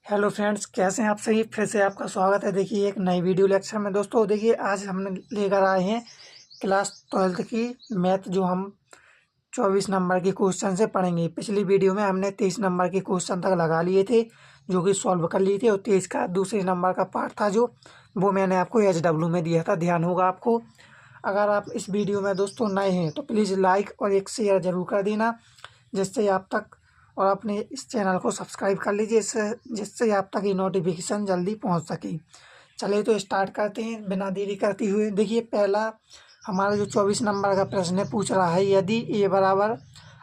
Hello friends, कैसे हैं आप सभी। फिर से आपका स्वागत है। देखिए एक नई वीडियो लेक्चर में। दोस्तों देखिए आज हमने लेकर आए हैं क्लास 12th की मैथ, जो हम 24 नंबर के क्वेश्चन से पढ़ेंगे। पिछली वीडियो में हमने 23 नंबर के क्वेश्चन तक लगा लिए थे, जो कि सॉल्व कर लिए थे, और 23 का दूसरे नंबर का पार्ट था जो वो मैंने आपको HW में दिया था। ध्यान होगा आपको। अगर आप इस वीडियो में दोस्तों नए हैं तो प्लीज़ लाइक और एक शेयर ज़रूर कर देना, जिससे आप तक, और अपने इस चैनल को सब्सक्राइब कर लीजिए, जिससे आप तक ये नोटिफिकेशन जल्दी पहुंच सके। चलिए तो स्टार्ट करते हैं बिना देरी करते हुए। देखिए पहला हमारा जो 24 नंबर का प्रश्न है, पूछ रहा है यदि ए बराबर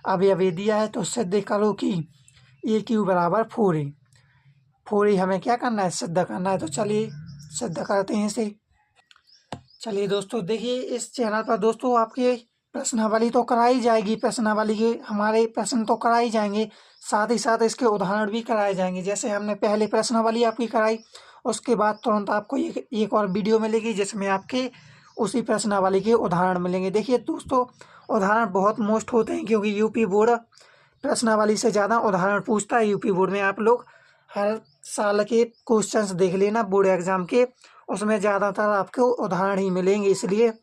अवयवी दिया है तो सिद्ध करो कि ए क्यू बराबर 4a। 4a हमें क्या करना है, सिद्ध करना है। तो चलिए सिद्ध करते हैं इसे। चलिए दोस्तों देखिए इस चैनल पर दोस्तों आपके प्रश्नावली तो कराई जाएगी, प्रश्नावली के हमारे प्रश्न तो कराई जाएंगे, साथ ही साथ इसके उदाहरण भी कराए जाएंगे। जैसे हमने पहले प्रश्नावली आपकी कराई, उसके बाद तुरंत आपको एक और वीडियो मिलेगी जिसमें आपके उसी प्रश्नावली के उदाहरण मिलेंगे। देखिए दोस्तों उदाहरण बहुत मोस्ट होते हैं, क्योंकि यूपी बोर्ड प्रश्नावली से ज़्यादा उदाहरण पूछता है। यूपी बोर्ड में आप लोग हर साल के क्वेश्चंस देख लेना बोर्ड एग्जाम के, उसमें ज़्यादातर आपको उदाहरण ही मिलेंगे। इसलिए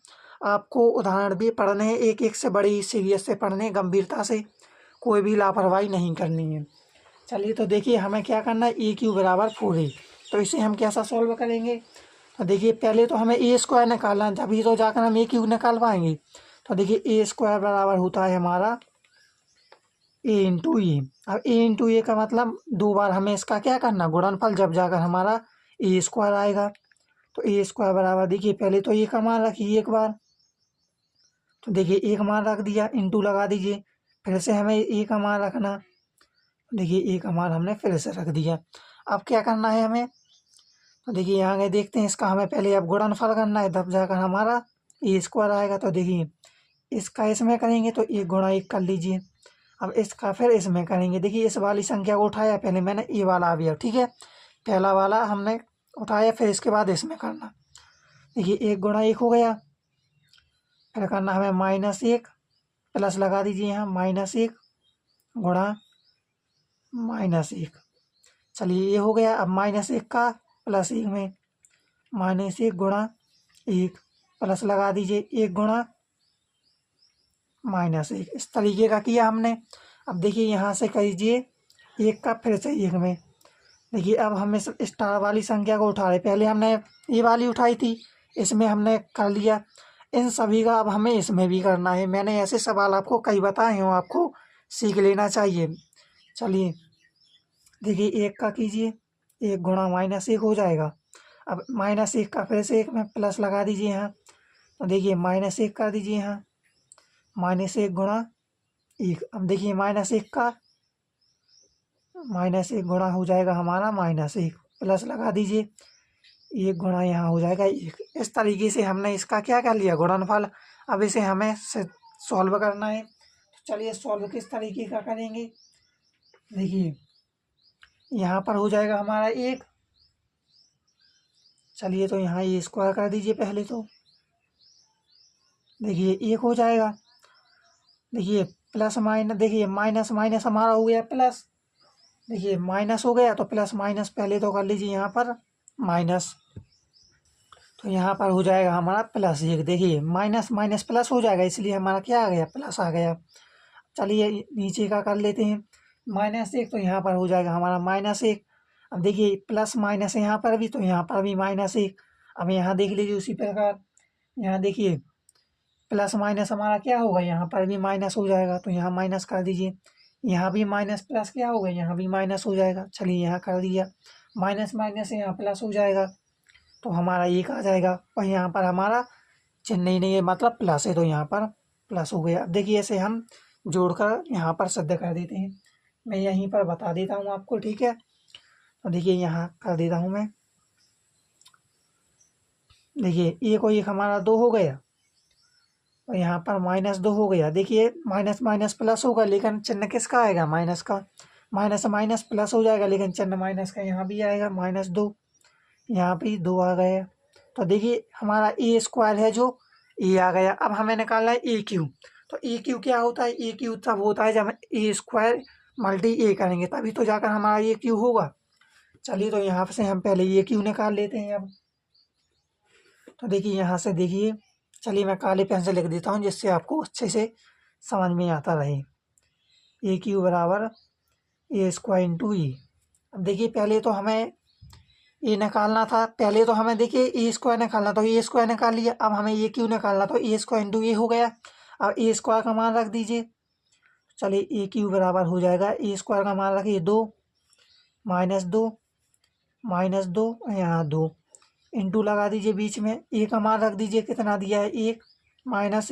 आपको उदाहरण भी पढ़ने हैं, एक एक से बड़ी सीरियस से पढ़ने, गंभीरता से, कोई भी लापरवाही नहीं करनी है। चलिए तो देखिए हमें क्या करना है, ए क्यू बराबर 4a। तो इसे हम कैसा सॉल्व करेंगे। तो देखिए पहले तो हमें ए स्क्वायर निकालना है, तभी तो जाकर हम ए क्यू निकाल पाएंगे। तो देखिए ए स्क्वायर बराबर होता है हमारा ए इंटू ए। अब ए इंटू ए का मतलब दो बार हमें इसका क्या करना, गुणनफल, जब जाकर हमारा ए स्क्वायर आएगा। तो ए स्क्वायर बराबर देखिए पहले तो ए का मान रखिए एक बार। तो देखिए एक मान रख दिया, इंटू लगा दीजिए, फिर से हमें ए का मान रखना। देखिए ए का मान हमने फिर से रख दिया। अब क्या करना है हमें, तो देखिए यहाँ आगे देखते हैं, इसका हमें पहले अब गुणनफल करना है, तब जाकर हमारा ए स्क्वायर आएगा। तो देखिए इसका इसमें करेंगे तो 1 × 1 कर लीजिए। अब इसका फिर इसमें करेंगे। देखिए इस वाली संख्या को उठाया, पहले मैंने ए वाला अवयव, ठीक है, पहला वाला हमने उठाया, फिर इसके बाद इसमें करना। देखिए 1 × 1 हो गया, फिर करना हमें -1, प्लस लगा दीजिए यहाँ, -1 गुणा -1। चलिए ये हो गया। अब -1 का प्लस 1 में, -1 गुणा 1, प्लस लगा दीजिए 1 गुणा -1। इस तरीके का किया हमने। अब देखिए यहाँ से कीजिए 1 का फिर से 1 में। देखिए अब हम इस स्टार वाली संख्या को उठा रहे, पहले हमने ये वाली उठाई थी, इसमें हमने कर लिया। इन सभी का अब हमें इसमें भी करना है। मैंने ऐसे सवाल आपको कई बताए हों, आपको सीख लेना चाहिए। चलिए देखिए 1 का कीजिए, 1 गुणा -1 हो जाएगा। अब -1 का फिर से 1 में प्लस लगा दीजिए यहाँ। तो देखिए -1 कर दीजिए यहाँ, -1 गुणा 1। अब देखिए -1 का -1 गुणा हो जाएगा हमारा -1, प्लस लगा दीजिए 1 गुणा यहाँ हो जाएगा 1। इस तरीके से हमने इसका क्या कर लिया, गुणनफल। अब इसे हमें सॉल्व करना है। तो चलिए सॉल्व किस तरीके का करेंगे। देखिए यहाँ पर हो जाएगा हमारा 1। चलिए तो यहाँ ये स्क्वायर कर दीजिए पहले तो। देखिए 1 हो जाएगा। देखिए प्लस माइनस, देखिए माइनस माइनस हमारा हो गया प्लस। देखिए माइनस हो गया तो प्लस माइनस पहले तो कर लीजिए यहाँ पर माइनस। तो यहाँ पर हो जाएगा हमारा +1। देखिए माइनस माइनस प्लस हो जाएगा, इसलिए हमारा क्या आ गया, प्लस आ गया। चलिए नीचे का कर लेते हैं, -1, तो यहाँ पर हो जाएगा हमारा -1। अब देखिए प्लस माइनस यहाँ पर भी, तो यहाँ पर भी -1। अब यहाँ देख लीजिए उसी प्रकार, यहाँ देखिए प्लस माइनस हमारा क्या होगा, यहाँ पर भी माइनस हो जाएगा, तो यहाँ माइनस कर दीजिए। यहाँ भी माइनस प्लस क्या होगा, यहाँ भी माइनस हो जाएगा। चलिए यहाँ कर दिया, माइनस माइनस यहाँ प्लस हो जाएगा, तो हमारा 1 आ जाएगा। और यहाँ पर हमारा चिन्ह ही नहीं है, मतलब प्लस है, तो यहाँ पर प्लस हो गया। अब देखिए इसे हम जोड़कर यहाँ पर सिद्ध कर देते हैं। मैं यहीं पर बता देता हूँ आपको, ठीक है। तो देखिए यहाँ कर देता हूँ मैं। देखिए 1 और 1 हमारा 2 हो गया, और यहाँ पर -2 हो गया। देखिए माइनस माइनस प्लस होगा, लेकिन चिन्ह किसका आएगा, माइनस का। माइनस माइनस प्लस हो जाएगा, लेकिन चिन्ह माइनस का यहाँ भी आएगा, -2। यहाँ भी 2 आ गया। तो देखिए हमारा ए स्क्वायर है जो ए आ गया। अब हमें निकालना है ए क्यू। तो ए क्यू क्या होता है, ए क्यू तब होता है जब हम ए स्क्वायर मल्टी ए करेंगे, तभी तो जाकर हमारा ए क्यू होगा। चलिए तो यहाँ से हम पहले ए क्यू निकाल लेते हैं अब। तो देखिए यहाँ से देखिए, चलिए मैं काले पेन से लिख देता हूँ जिससे आपको अच्छे से समझ में आता रहे। ए क्यू बराबर ए स्क्वायर इंटू ई। अब देखिए पहले तो हमें ए निकालना था, पहले तो हमें देखिए ए स्क्वायर निकालना, तो ए स्क्वायर निकाल लिया। अब हमें ए क्यू निकालना, तो ए स्क्वायर इंटू ए हो गया। अब ए स्क्वायर का मान रख दीजिए। चलिए ए क्यू बराबर हो जाएगा, ए स्क्वायर का मान रखिए 2 माइनस 2 माइनस 2 यहाँ 2 इंटू लगा दीजिए बीच में। ए का मान रख दीजिए, कितना दिया है 1 माइनस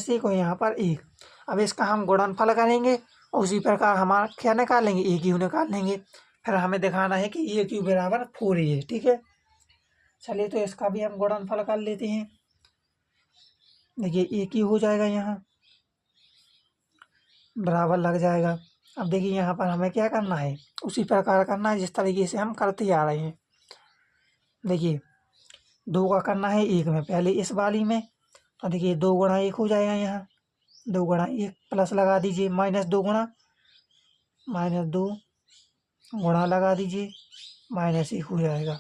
1 और यहाँ पर 1। अब इसका हम गुणनफल करेंगे और उसी प्रकार हमारा क्या निकालेंगे, ए क्यू निकाल लेंगे। फिर हमें दिखाना है कि ए क्यू बराबर 4a है, ठीक है। चलिए तो इसका भी हम गुणनफल कर लेते हैं। देखिए ए क्यू हो जाएगा, यहाँ बराबर लग जाएगा। अब देखिए यहाँ पर हमें क्या करना है, उसी प्रकार करना है जिस तरीके से हम करते आ रहे हैं। देखिए 2 का करना है 1 में, पहले इस वाली में। तो देखिए 2 गुणा 1 हो जाएगा, यहाँ 2 गुणा 1 प्लस लगा दीजिए, माइनस 2 गुणा माइनस 2 गुणा लगा दीजिए, माइनस 1 हो जाएगा।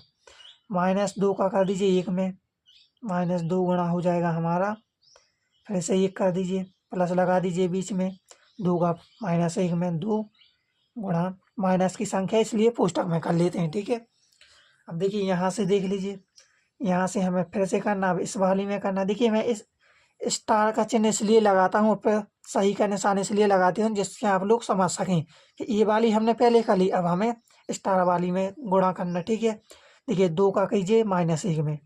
माइनस 2 का कर दीजिए 1 में, माइनस 2 गुणा हो जाएगा हमारा, फिर से 1 कर दीजिए, प्लस लगा दीजिए बीच में, 2 का माइनस 1 में 2 गुणा, माइनस की संख्या इसलिए पुस्तक में कर लेते हैं, ठीक है। अब देखिए यहाँ से देख लीजिए, यहाँ से हमें फिर से करना, अब इस वाली में करना। देखिए मैं इस स्टार का चिन्ह इसलिए लगाता हूँ, फिर सही का निशान इसलिए लगाते हैं जिससे आप लोग समझ सकें कि ये वाली हमने पहले कर ली, अब हमें स्टार वाली में गुणा करना, ठीक है। देखिए 2 का कीजिए माइनस 1 में,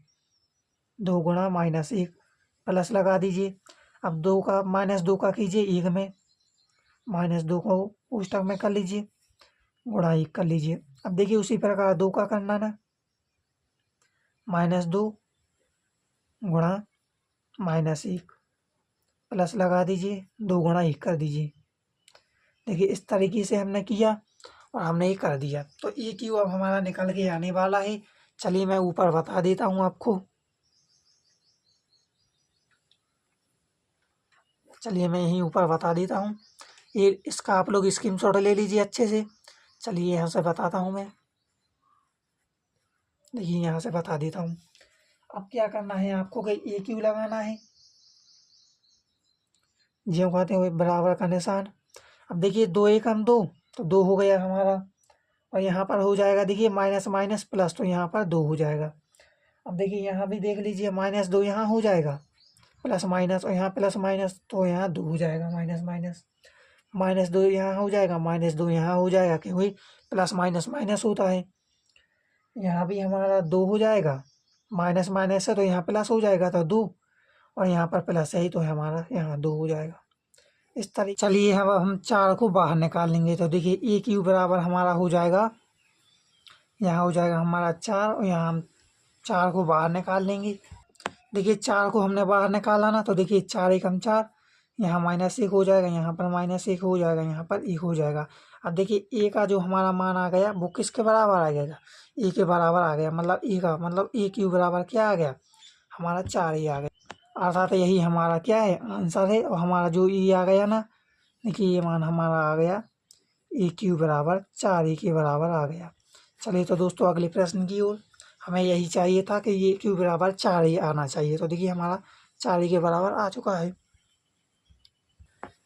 2 गुणा माइनस 1 प्लस लगा दीजिए। अब 2 का माइनस 2 का कीजिए 1 में, माइनस 2 को पुस्तक में कर लीजिए, गुणा 1 कर लीजिए। अब देखिए उसी प्रकार 2 का करना ना, माइनस 2 गुणा माइनस 1 प्लस लगा दीजिए, 2 गुणा 1 कर दीजिए। देखिए इस तरीके से हमने किया और हमने ये कर दिया। तो ए क्यू अब हमारा निकल के आने वाला है। चलिए मैं ऊपर बता देता हूँ आपको। चलिए मैं यहीं ऊपर बता देता हूँ, ये इसका आप लोग स्क्रीनशॉट ले लीजिए अच्छे से। चलिए यहाँ से बताता हूँ मैं, देखिए यहाँ से बता देता हूँ। अब क्या करना है आपको कि ए क्यू लगाना है, ज्यों कहते हैं बराबर का निशान। अब देखिए 2 एकम 2, तो 2 हो गया हमारा, और यहाँ पर हो जाएगा देखिए माइनस माइनस प्लस, तो यहाँ पर 2 हो जाएगा। अब देखिए यहाँ भी देख लीजिए, माइनस 2 यहाँ हो जाएगा, प्लस माइनस, और यहाँ प्लस माइनस, तो यहाँ 2 हो जाएगा, माइनस माइनस माइनस 2 यहाँ हो जाएगा, माइनस 2 यहाँ हो जाएगा, क्योंकि प्लस माइनस माइनस होता है। यहाँ भी हमारा 2 हो जाएगा, माइनस माइनस है तो यहाँ प्लस हो जाएगा, तो 2, और यहाँ पर प्लस है ही तो हमारा यहाँ 2 हो जाएगा। इस तरीके, चलिए हम 4 को बाहर निकाल लेंगे। तो देखिए ए क्यू बराबर हमारा हो जाएगा, यहाँ हो जाएगा हमारा 4, और यहाँ हम 4 को बाहर निकाल लेंगे। देखिए 4 को हमने बाहर निकाला ना, तो देखिए 4 एकम 4, यहाँ माइनस 1 हो जाएगा, यहाँ पर माइनस 1 हो जाएगा, यहाँ पर 1 हो जाएगा। अब देखिए ए का जो हमारा मान आ गया वो किसके बराबर आ गया, ए के बराबर आ गया, मतलब ए का मतलब ए क्यू बराबर क्या आ गया, हमारा 4 ही आ गया। अर्थात यही हमारा क्या है, आंसर है। और हमारा जो ई आ गया ना, देखिए ये मान हमारा आ गया, ए क्यू बराबर 4 ए के बराबर आ गया। चलिए तो दोस्तों अगले प्रश्न की ओर। हमें यही चाहिए था कि ये क्यू बराबर 4 ही आना चाहिए। तो देखिए हमारा 4 ही के बराबर आ चुका है।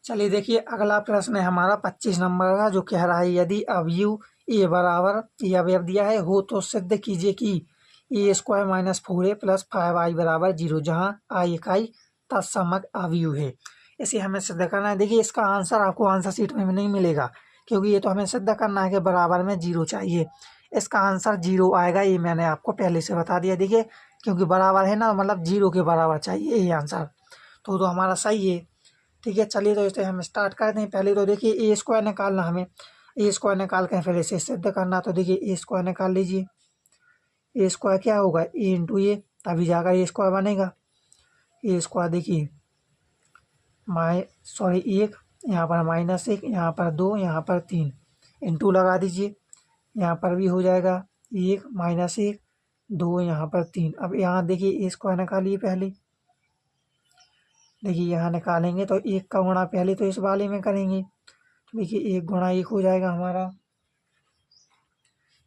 चलिए देखिए अगला प्रश्न है हमारा 25 नंबर का, जो कह रहा है यदि अवयव ए बराबर, ये अवयव दिया है, हो तो सिद्ध कीजिए कि ए square minus 4a plus 5i बराबर 0, जहाँ आई इकाई तत्समक अवयव है। इसे हमें सिद्ध करना है। देखिए इसका आंसर आपको आंसर शीट में नहीं मिलेगा, क्योंकि ये तो हमें सिद्ध करना है कि बराबर में 0 चाहिए। इसका आंसर 0 आएगा, ये मैंने आपको पहले से बता दिया। देखिए क्योंकि बराबर है ना, मतलब 0 के बराबर चाहिए ये आंसर, तो हमारा सही है, ठीक है। चलिए तो इसे हम स्टार्ट करते हैं। पहले तो देखिए ए स्क्वायर निकालना हमें, ए स्क्वायर निकाल के फिर इसे सिद्ध करना। तो देखिए ए स्क्वायर निकाल लीजिए, ए स्क्वायर क्या होगा, ए इंटू ए, तभी जाकर ए स्क्वायर बनेगा। ए स्क्वायर देखिए एक, यहाँ पर माइनस 1, यहाँ पर 2, यहाँ पर 3, इंटू लगा दीजिए, यहाँ पर भी हो जाएगा 1 माइनस 1 2, यहाँ पर 3। अब यहाँ देखिए ए स्क्वायर निकालिए पहले, देखिए यहाँ निकालेंगे तो 1 का गुणा पहले तो इस वाले में करेंगे। तो देखिए 1 गुणा 1 हो जाएगा हमारा,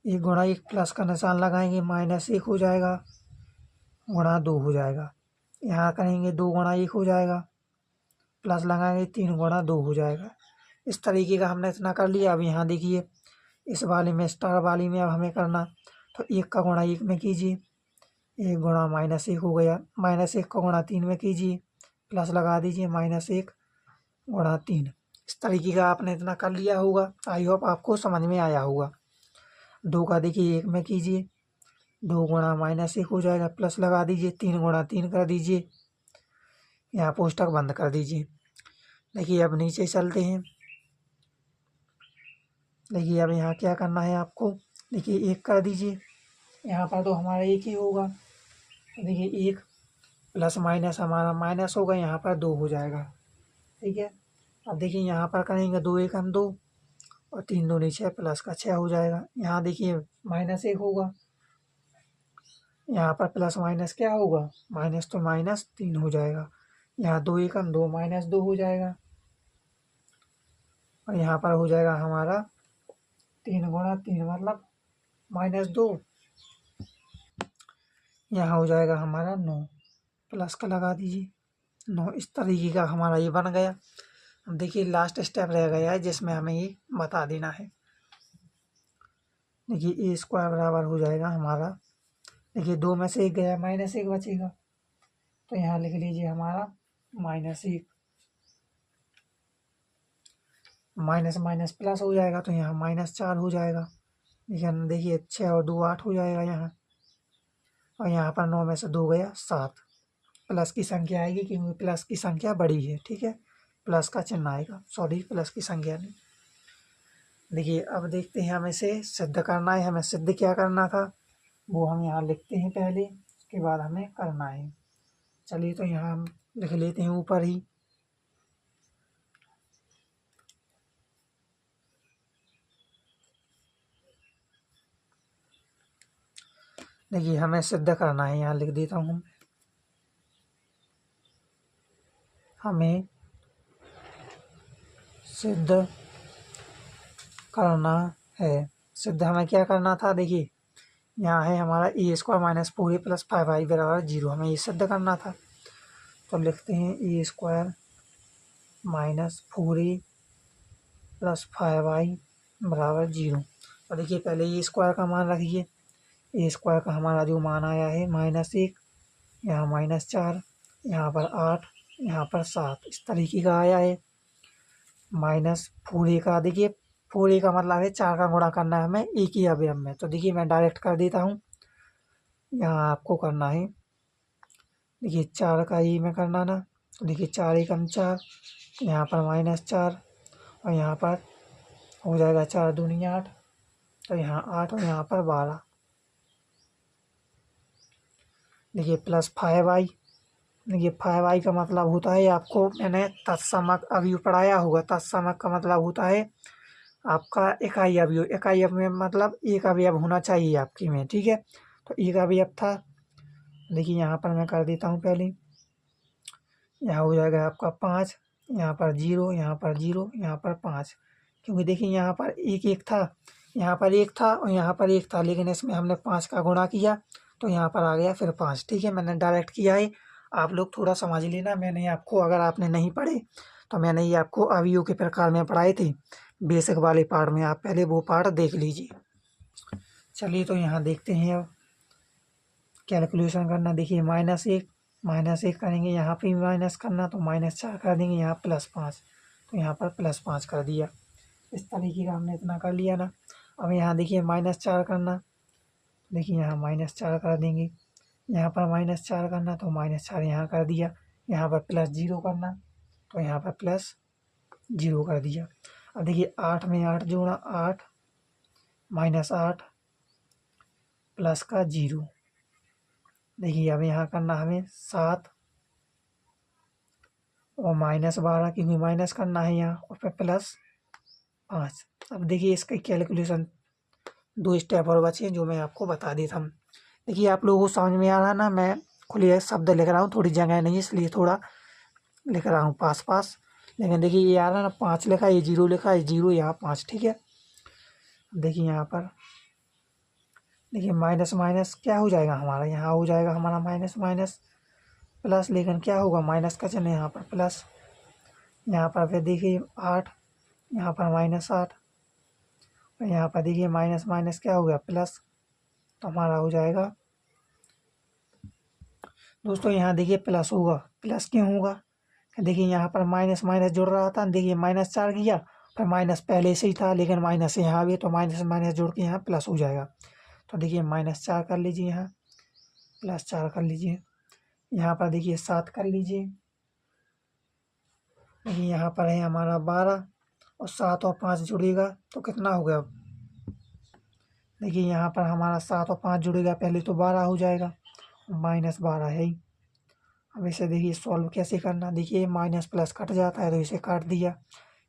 1 गुणा 1 प्लस का निशान लगाएंगे -1 हो जाएगा, गुणा 2 हो जाएगा। यहाँ करेंगे 2 गुणा 1 हो जाएगा, प्लस लगाएंगे 3 गुणा 2 हो जाएगा। इस तरीके का हमने इतना कर लिया। अब यहाँ देखिए इस वाले में स्टार वाली में अब हमें करना, तो 1 का गुणा 1 में कीजिए, 1 गुणा -1 हो गया, -1 का गुणा 3 में कीजिए, प्लस लगा दीजिए -1 गुणा 3। इस तरीके का आपने इतना कर लिया होगा। आई होप आपको समझ में आया होगा। 2 का देखिए 1 में कीजिए, 2 गुणा -1 हो जाएगा, प्लस लगा दीजिए, 3 गुणा 3 कर दीजिए, यहाँ पुस्तक बंद कर दीजिए। देखिए अब नीचे चलते हैं। देखिए अब यहाँ क्या करना है आपको, देखिए 1 कर दीजिए, यहाँ पर तो हमारा 1 ही होगा। तो देखिए 1 प्लस माइनस हमारा माइनस होगा, यहाँ पर 2 हो जाएगा। ठीक है, अब देखिए यहाँ पर करेंगे 2 1 2 और 3 दूनी 6 प्लस का 6 हो जाएगा। यहाँ देखिए -1 होगा, यहाँ पर प्लस माइनस क्या होगा, माइनस तो -3 हो जाएगा। यहाँ 2 1 2 -2 हो जाएगा, और यहाँ पर हो जाएगा हमारा 3 गुणा 3 मतलब -2, यहाँ हो जाएगा हमारा 9, प्लस का लगा दीजिए 9। इस तरीके का हमारा ये बन गया। अब देखिए लास्ट स्टेप रह गया है जिसमें हमें ये बता देना है। देखिए a² बराबर हो जाएगा हमारा, देखिए 2 में से 1 गया, -1 बचेगा, तो यहाँ लिख लीजिए हमारा -1, माइनस माइनस प्लस हो जाएगा, तो यहाँ -4 हो जाएगा। देखिए 6 और 2 8 हो जाएगा यहाँ, और यहाँ पर 9 में से 2 गया 7, प्लस की संख्या आएगी क्योंकि प्लस की संख्या बड़ी है। ठीक है, प्लस का चिन्ह आएगा, सॉरी प्लस की संख्या नहीं। देखिए अब देखते हैं, हमें से सिद्ध करना है। हमें सिद्ध क्या करना था वो हम यहाँ लिखते हैं पहले, उसके बाद हमें करना है। चलिए तो यहाँ हम लिख लेते हैं ऊपर ही। देखिए हमें सिद्ध करना है, यहाँ लिख देता हूँ। हमें सिद्ध करना है। सिद्ध हमें क्या करना था, देखिए यहाँ है हमारा a² - 4a + 5i बराबर 0, हमें ये सिद्ध करना था। तो लिखते हैं a² - 4a + 5i बराबर 0। और देखिए पहले a² का मान रखिए, a² का हमारा जो मान आया है -1, यहाँ -4, यहाँ पर 8, यहाँ पर 7, इस तरीके का आया है। -4a का, देखिए 4a का मतलब है 4 का गुणा करना है हमें एक ही अवयव में। तो देखिए मैं डायरेक्ट कर देता हूँ, यहाँ आपको करना है। देखिए 4 का ई में करना ना, तो देखिए 4 1 4, यहाँ पर -4, और यहाँ पर हो जाएगा 4 दूनी 8, तो यहाँ 8 और यहाँ पर 12। देखिए प्लस 5i, देखिए 5i का मतलब होता है, आपको मैंने तत्समक अवयव पढ़ाया होगा। तत्समक का मतलब होता है आपका इकाई अवयव। इकाई अवयव मतलब एक अवयव होना चाहिए आपके में। ठीक है, तो एक अवयव था। देखिए यहाँ पर मैं कर देता हूँ पहले, यहाँ हो जाएगा आपका 5, यहाँ पर 0, यहाँ पर 0, यहाँ पर 5, क्योंकि देखिए यहाँ पर 1 1 था, यहाँ पर 1 था और यहाँ पर 1 था, लेकिन इसमें हमने 5 का गुणा किया तो यहाँ पर आ गया फिर 5। ठीक है, मैंने डायरेक्ट किया है, आप लोग थोड़ा समझ लेना। मैंने आपको, अगर आपने नहीं पढ़े तो मैंने ये आपको अवयव के प्रकार में पढ़ाए थे बेसिक वाले पार्ट में, आप पहले वो पार्ट देख लीजिए। चलिए तो यहाँ देखते हैं, अब कैलकुलेशन करना। देखिए -1 करेंगे, यहाँ पे भी माइनस करना, तो -4 कर देंगे, यहाँ +5, तो यहाँ पर +5 कर दिया। इस तरीके का हमने इतना कर लिया ना। अब यहाँ देखिए -4 करना, देखिए यहाँ -4 कर देंगे, यहाँ पर -4 करना, तो -4 यहाँ कर दिया। यहाँ पर +0 करना, तो यहाँ पर +0 कर दिया। अब देखिए 8 में 8 जोड़ा 8, -8 प्लस का 0। देखिए अब यहाँ करना हमें 7 और -12, क्योंकि माइनस करना है यहाँ, और फिर +5। अब देखिए इसका कैलकुलेशन 2 स्टेप और बचे हैं जो मैं आपको बता देता हूँ। देखिए आप लोगों को समझ में आ रहा है ना, मैं खुले शब्द लिख रहा हूँ, थोड़ी जगह नहीं है इसलिए थोड़ा लिख रहा हूँ पास पास। लेकिन देखिए ये आ रहा है ना, 5 लिखा है, ये 0 लिखा है, 0 यहाँ 5। ठीक है, देखिए यहाँ पर देखिए माइनस माइनस क्या हो जाएगा हमारा, यहाँ हो जाएगा हमारा माइनस माइनस प्लस, लेकिन क्या होगा माइनस का चिन्ह यहाँ पर प्लस, यहाँ पर फिर देखिए 8, यहाँ पर -8, और यहाँ पर देखिए माइनस माइनस क्या हो गया प्लस, तो हमारा हो जाएगा दोस्तों, यहाँ देखिए प्लस होगा। प्लस क्यों होगा, देखिए यहाँ पर माइनस माइनस जुड़ रहा था, देखिए -4 किया, फिर माइनस पहले से ही था लेकिन माइनस यहाँ भी, तो माइनस माइनस जोड़ के यहाँ प्लस हो जाएगा। तो देखिए -4 कर लीजिए, यहाँ +4 कर लीजिए, यहाँ पर देखिए 7 कर लीजिए, देखिए यहाँ पर है हमारा 12, और 7 और 5 जुड़ेगा तो कितना हो गया, देखिए यहाँ पर हमारा 7 और 5 जुड़ेगा, पहले तो 12 हो जाएगा, -12 है ही। अब इसे देखिए सॉल्व कैसे करना, देखिए माइनस प्लस कट जाता है तो इसे काट दिया,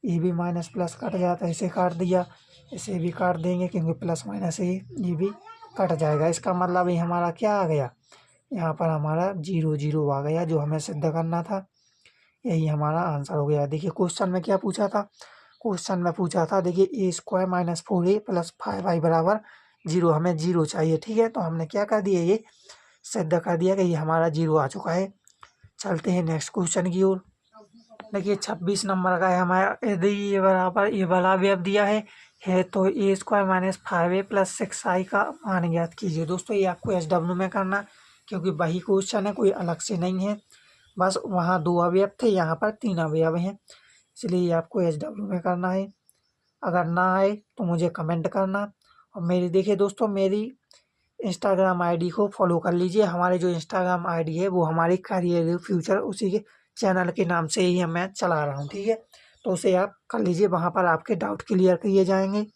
ये भी माइनस प्लस कट जाता है इसे काट दिया, इसे भी काट देंगे क्योंकि प्लस माइनस से ये भी कट जाएगा। इसका मतलब ये हमारा क्या आ गया, यहाँ पर हमारा 0 0 आ गया, जो हमें सिद्ध करना था, यही हमारा आंसर हो गया। देखिए क्वेश्चन में क्या पूछा था, क्वेश्चन में पूछा था देखिए a² - 4a + 5i बराबर 0, हमें 0 चाहिए, ठीक है। तो हमने क्या कर दिया, ये सिद्ध कर दिया कि ये हमारा 0 आ चुका है। चलते हैं नेक्स्ट क्वेश्चन की ओर। देखिए 26 नंबर का है हमारा, यदि ये बराबर ये वाला अवयव दिया है तो a² - 5a + 6i का मान ज्ञात कीजिए। दोस्तों ये आपको SW में करना, क्योंकि वही क्वेश्चन है, कोई अलग से नहीं है, बस वहाँ 2 अवयव थे, यहाँ पर 3 अवयव हैं, इसलिए ये आपको SW में करना है। अगर ना आए तो मुझे कमेंट करना, और मेरी देखिए दोस्तों मेरी इंस्टाग्राम आईडी को फॉलो कर लीजिए। हमारे जो इंस्टाग्राम आईडी है वो हमारी करियर फ्यूचर उसी के चैनल के नाम से ही मैं चला रहा हूँ, ठीक है। तो उसे आप कर लीजिए, वहाँ पर आपके डाउट क्लियर किए जाएंगे,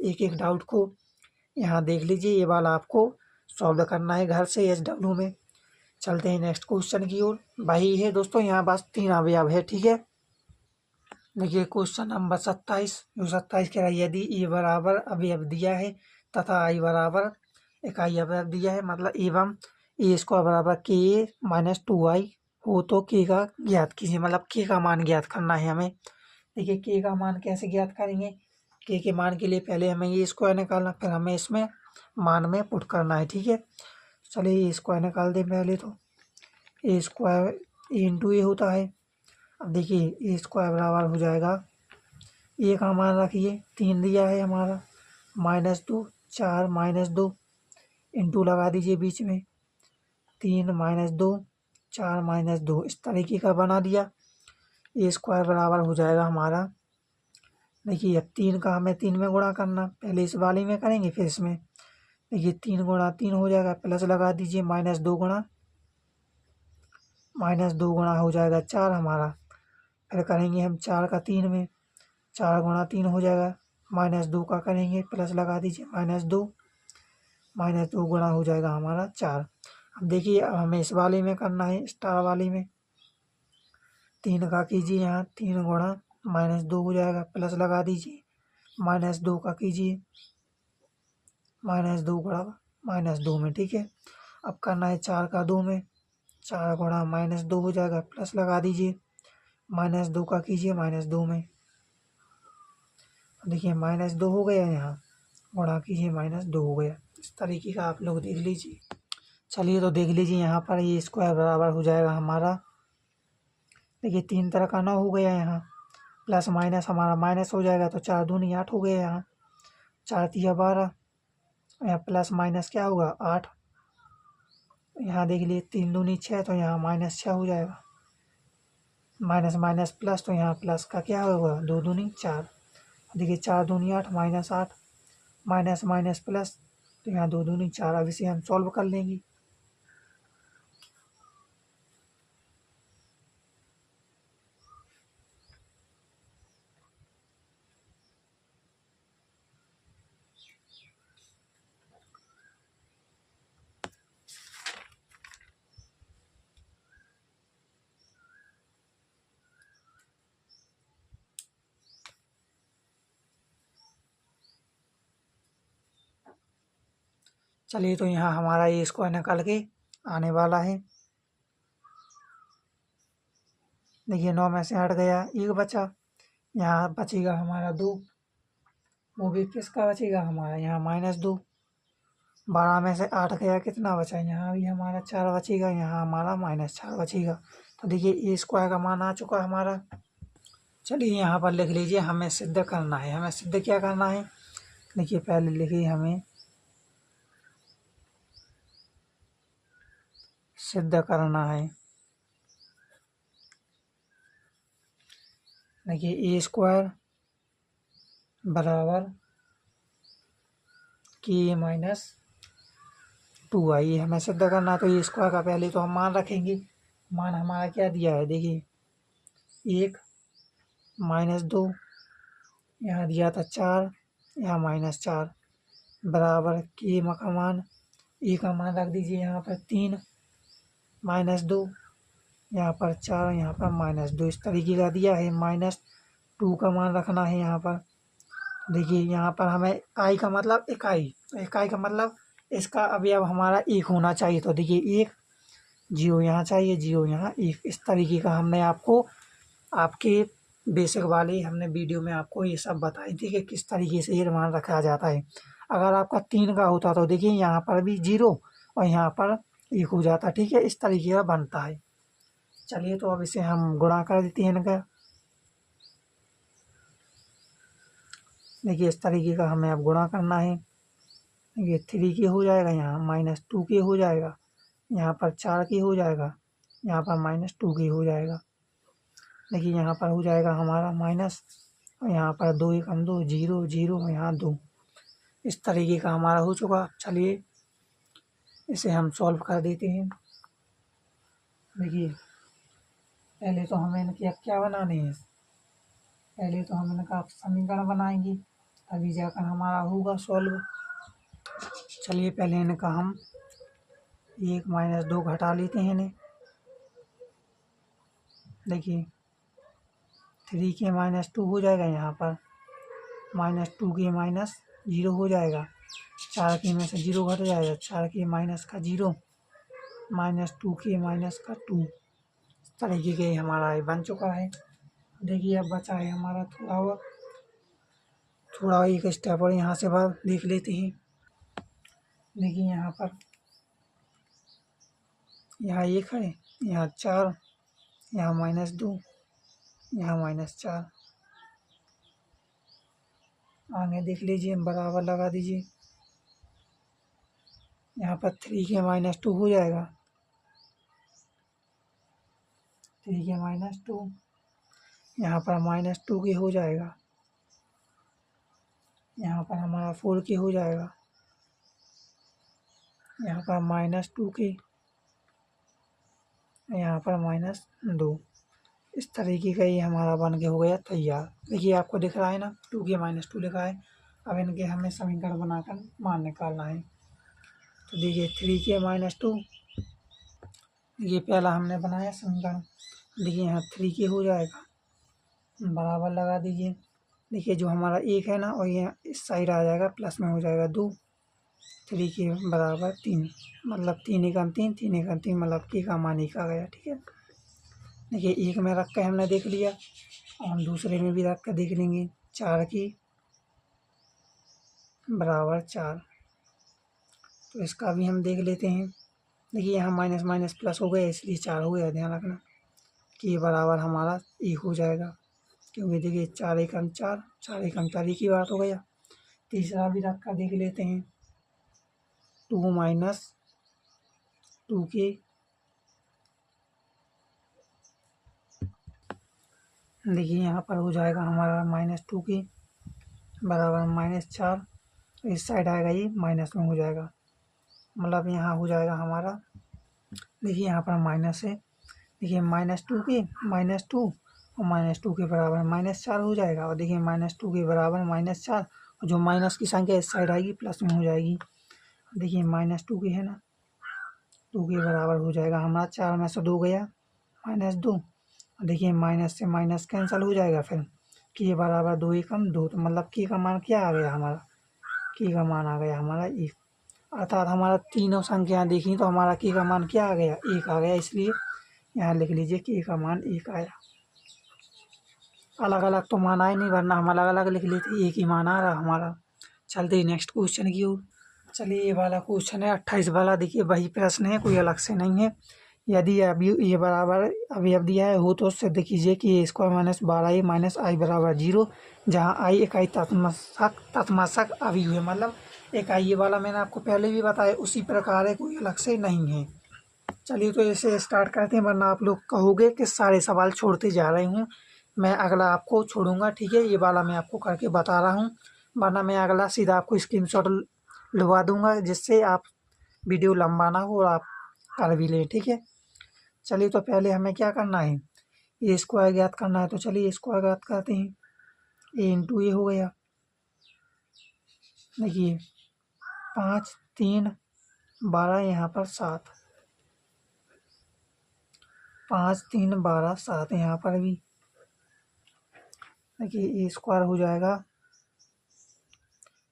एक एक डाउट को यहाँ देख लीजिए। ये वाला आपको सॉल्व करना है घर से SW में। चलते हैं नेक्स्ट क्वेश्चन की ओर। वही है दोस्तों, यहाँ बस 3 अवयव है, ठीक है। देखिए क्वेश्चन नंबर 27, जो 27 कह रहा है, यदि ए बराबर अवयव दिया है तथा आई बराबर इकाई अवयव दिया है, मतलब एवं a² बराबर k -2i हो तो k का ज्ञात कीजिए, मतलब k का मान ज्ञात करना है हमें। देखिए k का मान कैसे ज्ञात करेंगे, k के मान के लिए पहले हमें a² निकालना, फिर हमें इसमें मान में पुट करना है, ठीक है। चलिए a² निकाल दें पहले, तो a² a होता है। अब देखिए a² बराबर हो जाएगा, ए का मान रखिए 3 दिया है हमारा, -2 4 -2 इंटू लगा दीजिए बीच में, 3 -2 4 -2 इस तरीके का बना दिया। a² बराबर हो जाएगा हमारा, देखिए अब 3 का हमें 3 में गुणा करना, पहले इस वाले में करेंगे फिर इसमें। देखिए 3 गुणा 3 हो जाएगा, प्लस लगा दीजिए, -2 गुणा हो जाएगा 4 हमारा, फिर करेंगे हम 4 का 3 में, 4 गुणा 3 हो जाएगा, -2 का करेंगे, प्लस लगा दीजिए, -2 गुणा हो जाएगा हमारा 4। अब देखिए अब हमें इस वाले में करना है, स्टार वाले में, 3 का कीजिए, यहाँ 3 गुणा -2 हो जाएगा, प्लस लगा दीजिए, -2 का कीजिए, -2 गुणा -2 में, ठीक है। अब करना है 4 का 2 में, 4 गुणा -2 हो जाएगा, प्लस लगा दीजिए, -2 का कीजिए, -2 में, देखिए -2 हो गया, यहाँ गुणा कीजिए, -2 हो गया। इस तरीके का आप लोग देख लीजिए। चलिए तो देख लीजिए, यहाँ पर ये स्क्वायर बराबर हो जाएगा हमारा, देखिए 3 तरह का 9 हो गया, यहाँ प्लस माइनस हमारा माइनस हो जाएगा, तो 4 दूनी 8 हो गया, यहाँ 4 तिया 12, यहाँ प्लस माइनस क्या होगा 8, यहाँ देख लीजिए 3 दूनी 6, तो यहाँ -6 हो जाएगा, माइनस माइनस प्लस, तो यहाँ प्लस का क्या होगा 2 दूनी 4, देखिए 4 दूनी 8 -8, माइनस माइनस प्लस, तो यहाँ 2 दूनी 4। अब इसे हम सॉल्व कर लेंगे। चलिए तो यहाँ हमारा ये स्क्वायर निकल के आने वाला है, देखिए 9 में से हट गया, 1 बचा, यहाँ बचेगा हमारा 2, वो भी किसका बचेगा हमारा, यहाँ -2, 12 में से 8 गया, कितना बचा? यहाँ भी हमारा 4 बचेगा, यहाँ हमारा -4 बचेगा। तो देखिए A² का मान आ चुका है हमारा। चलिए यहाँ पर लिख लीजिए, हमें सिद्ध करना है। हमें सिद्ध क्या करना है? देखिए पहले लिखिए, हमें सिद्ध करना है। देखिए A² बराबर K-2 आई, हमें सिद्ध करना है। तो A² का पहले तो हम मान रखेंगे। मान हमारा क्या दिया है? देखिए 1 -2, यहाँ दिया था 4, यहाँ -4 बराबर K का मान, E का मान रख दीजिए यहाँ पर 3 -2, यहाँ पर 4, यहाँ पर -2, इस तरीके का दिया है। -2 का मान रखना है यहाँ पर। देखिए यहाँ पर हमें I का मतलब इकाई, इकाई का मतलब इसका अवयव हमारा 1 होना चाहिए। तो देखिए 1 0 यहाँ चाहिए, 0 यहाँ 1, इस तरीके का हमने आपको आपके बेसिक वाली हमने वीडियो में आपको ये सब बताई थी कि किस तरीके से ये मान रखा जाता है। अगर आपका 3 का होता तो देखिए यहाँ पर भी 0 और यहाँ पर 1 हो जाता। ठीक है, इस तरीके का बनता है। चलिए तो अब इसे हम गुणा कर देते हैं इनका। देखिए इस तरीके का हमें अब गुणा करना है। देखिए 3 के हो जाएगा, यहाँ -2 के हो जाएगा, यहाँ पर 4 के हो जाएगा, यहाँ पर -2 के हो जाएगा। देखिए यहाँ पर हो जाएगा हमारा माइनस, और यहाँ पर 2 एकम 2, 0 0, यहाँ 2, इस तरीके का हमारा हो चुका। चलिए इसे हम सॉल्व कर देते हैं। देखिए पहले तो हमें इनके क्या बनाने हैं? पहले तो हम इनका समीकरण बनाएंगे, तभी जाकर हमारा होगा सॉल्व। चलिए पहले इनका हम 1 -2 घटा लेते हैं इन्हें। देखिए 3 के -2 हो जाएगा, यहाँ पर -2 के -0 हो जाएगा, 4 के में से 0 घट जाएगा, 4 के माइनस का 0, -2 के -2, इस तरीके के हमारा ये बन चुका है। देखिए अब बचा है हमारा थोड़ा एक स्टेप और यहाँ से बाहर देख लेते हैं। देखिए यहाँ पर यहाँ 1 है, यहाँ 4, यहाँ -2, यहाँ -4, आगे देख लीजिए, बराबर लगा दीजिए। यहाँ पर 3 के -2 हो जाएगा, 3 के -2, यहाँ पर -2 के हो जाएगा, यहाँ पर हमारा 4 के हो जाएगा, यहाँ पर -2 के, यहाँ पर -2, इस तरीके का ये हमारा बन के हो गया तैयार। देखिए आपको दिख रहा है ना, 2 के -2 लिखा है। अब इनके हमें समीकरण बनाकर मान निकालना है। तो देखिए 3 के -2, ये पहला हमने बनाया समीकरण। देखिए यहाँ 3 के हो जाएगा, बराबर लगा दीजिए। देखिए जो हमारा 1 है ना, और ये इस साइड आ जाएगा, प्लस में हो जाएगा 2, 3 के बराबर 3, मतलब 3 एकम 3, 3 एकम 3, मतलब के का मान 1 आ गया। ठीक है, देखिए 1 में रख के हमने देख लिया, और हम दूसरे में भी रख कर देख लेंगे। 4 की बराबर 4, तो इसका भी हम देख लेते हैं। देखिए यहाँ माइनस माइनस प्लस हो गया, इसलिए 4 हो गया, ध्यान रखना कि ये बराबर हमारा 1 हो जाएगा, क्योंकि देखिए 4 एकम 4, 4 एकम 4, एक ही बात हो गया। तीसरा भी रख कर देख लेते हैं, 2 -2 के, देखिए यहाँ पर हो जाएगा हमारा -2 के बराबर -4, इस साइड आएगा, ये माइनस में हो जाएगा, मतलब यहाँ हो जाएगा हमारा, देखिए यहाँ पर माइनस है, देखिए -2 के -2 और -2 के बराबर -4 हो जाएगा, और देखिए -2 के बराबर -4, और जो माइनस की संख्या इस साइड आएगी प्लस में हो जाएगी। देखिए -2 के है ना, 2 के बराबर हो जाएगा हमारा, 4 में से 2 गया, -2, देखिए माइनस से माइनस कैंसिल हो जाएगा, फिर के बराबर 2 एकम 2, तो मतलब के का मान क्या आ गया हमारा? के का मान आ गया हमारा 1, अर्थात हमारा तीनों संख्या देखी तो हमारा के का मान क्या आ गया? 1 आ गया, इसलिए यहाँ लिख लीजिए के का मान 1 आया। अलग अलग तो मान आए नहीं, वरना हम अलग अलग लिख लेते, एक ही मान आ रहा हमारा। चलते ही नेक्स्ट क्वेश्चन की ओर। चलिए ये वाला क्वेश्चन है 28 वाला। देखिए वही प्रश्न है, कोई अलग से नहीं है। यदि अभी ये बराबर अवयव दिया है हो तो सिद्ध कीजिए कि ए स्क्वायर माइनस 12 माइनस आई बराबर 0, जहाँ आई इकाई तत्समक अवयव है। मतलब इकाई, ये वाला मैंने आपको पहले भी बताया, उसी प्रकार है, कोई अलग से नहीं है। चलिए तो इसे स्टार्ट करते हैं, वरना आप लोग कहोगे कि सारे सवाल छोड़ते जा रहे हूँ। मैं अगला आपको छोड़ूंगा, ठीक है। ये वाला मैं आपको करके बता रहा हूँ, वरना मैं अगला सीधा आपको स्क्रीनशॉट लगा दूंगा, जिससे आप वीडियो लंबा ना हो और आप कर भी लें, ठीक है। चलिए तो पहले हमें क्या करना है, ए स्क्वायर ज्ञात करना है। तो चलिए स्क्वायर ज्ञात करते हैं। ए इंटू ए हो गया। देखिए 5 3 12, यहाँ पर 7, 5 3 12 7, यहाँ पर भी देखिए ए स्क्वायर हो जाएगा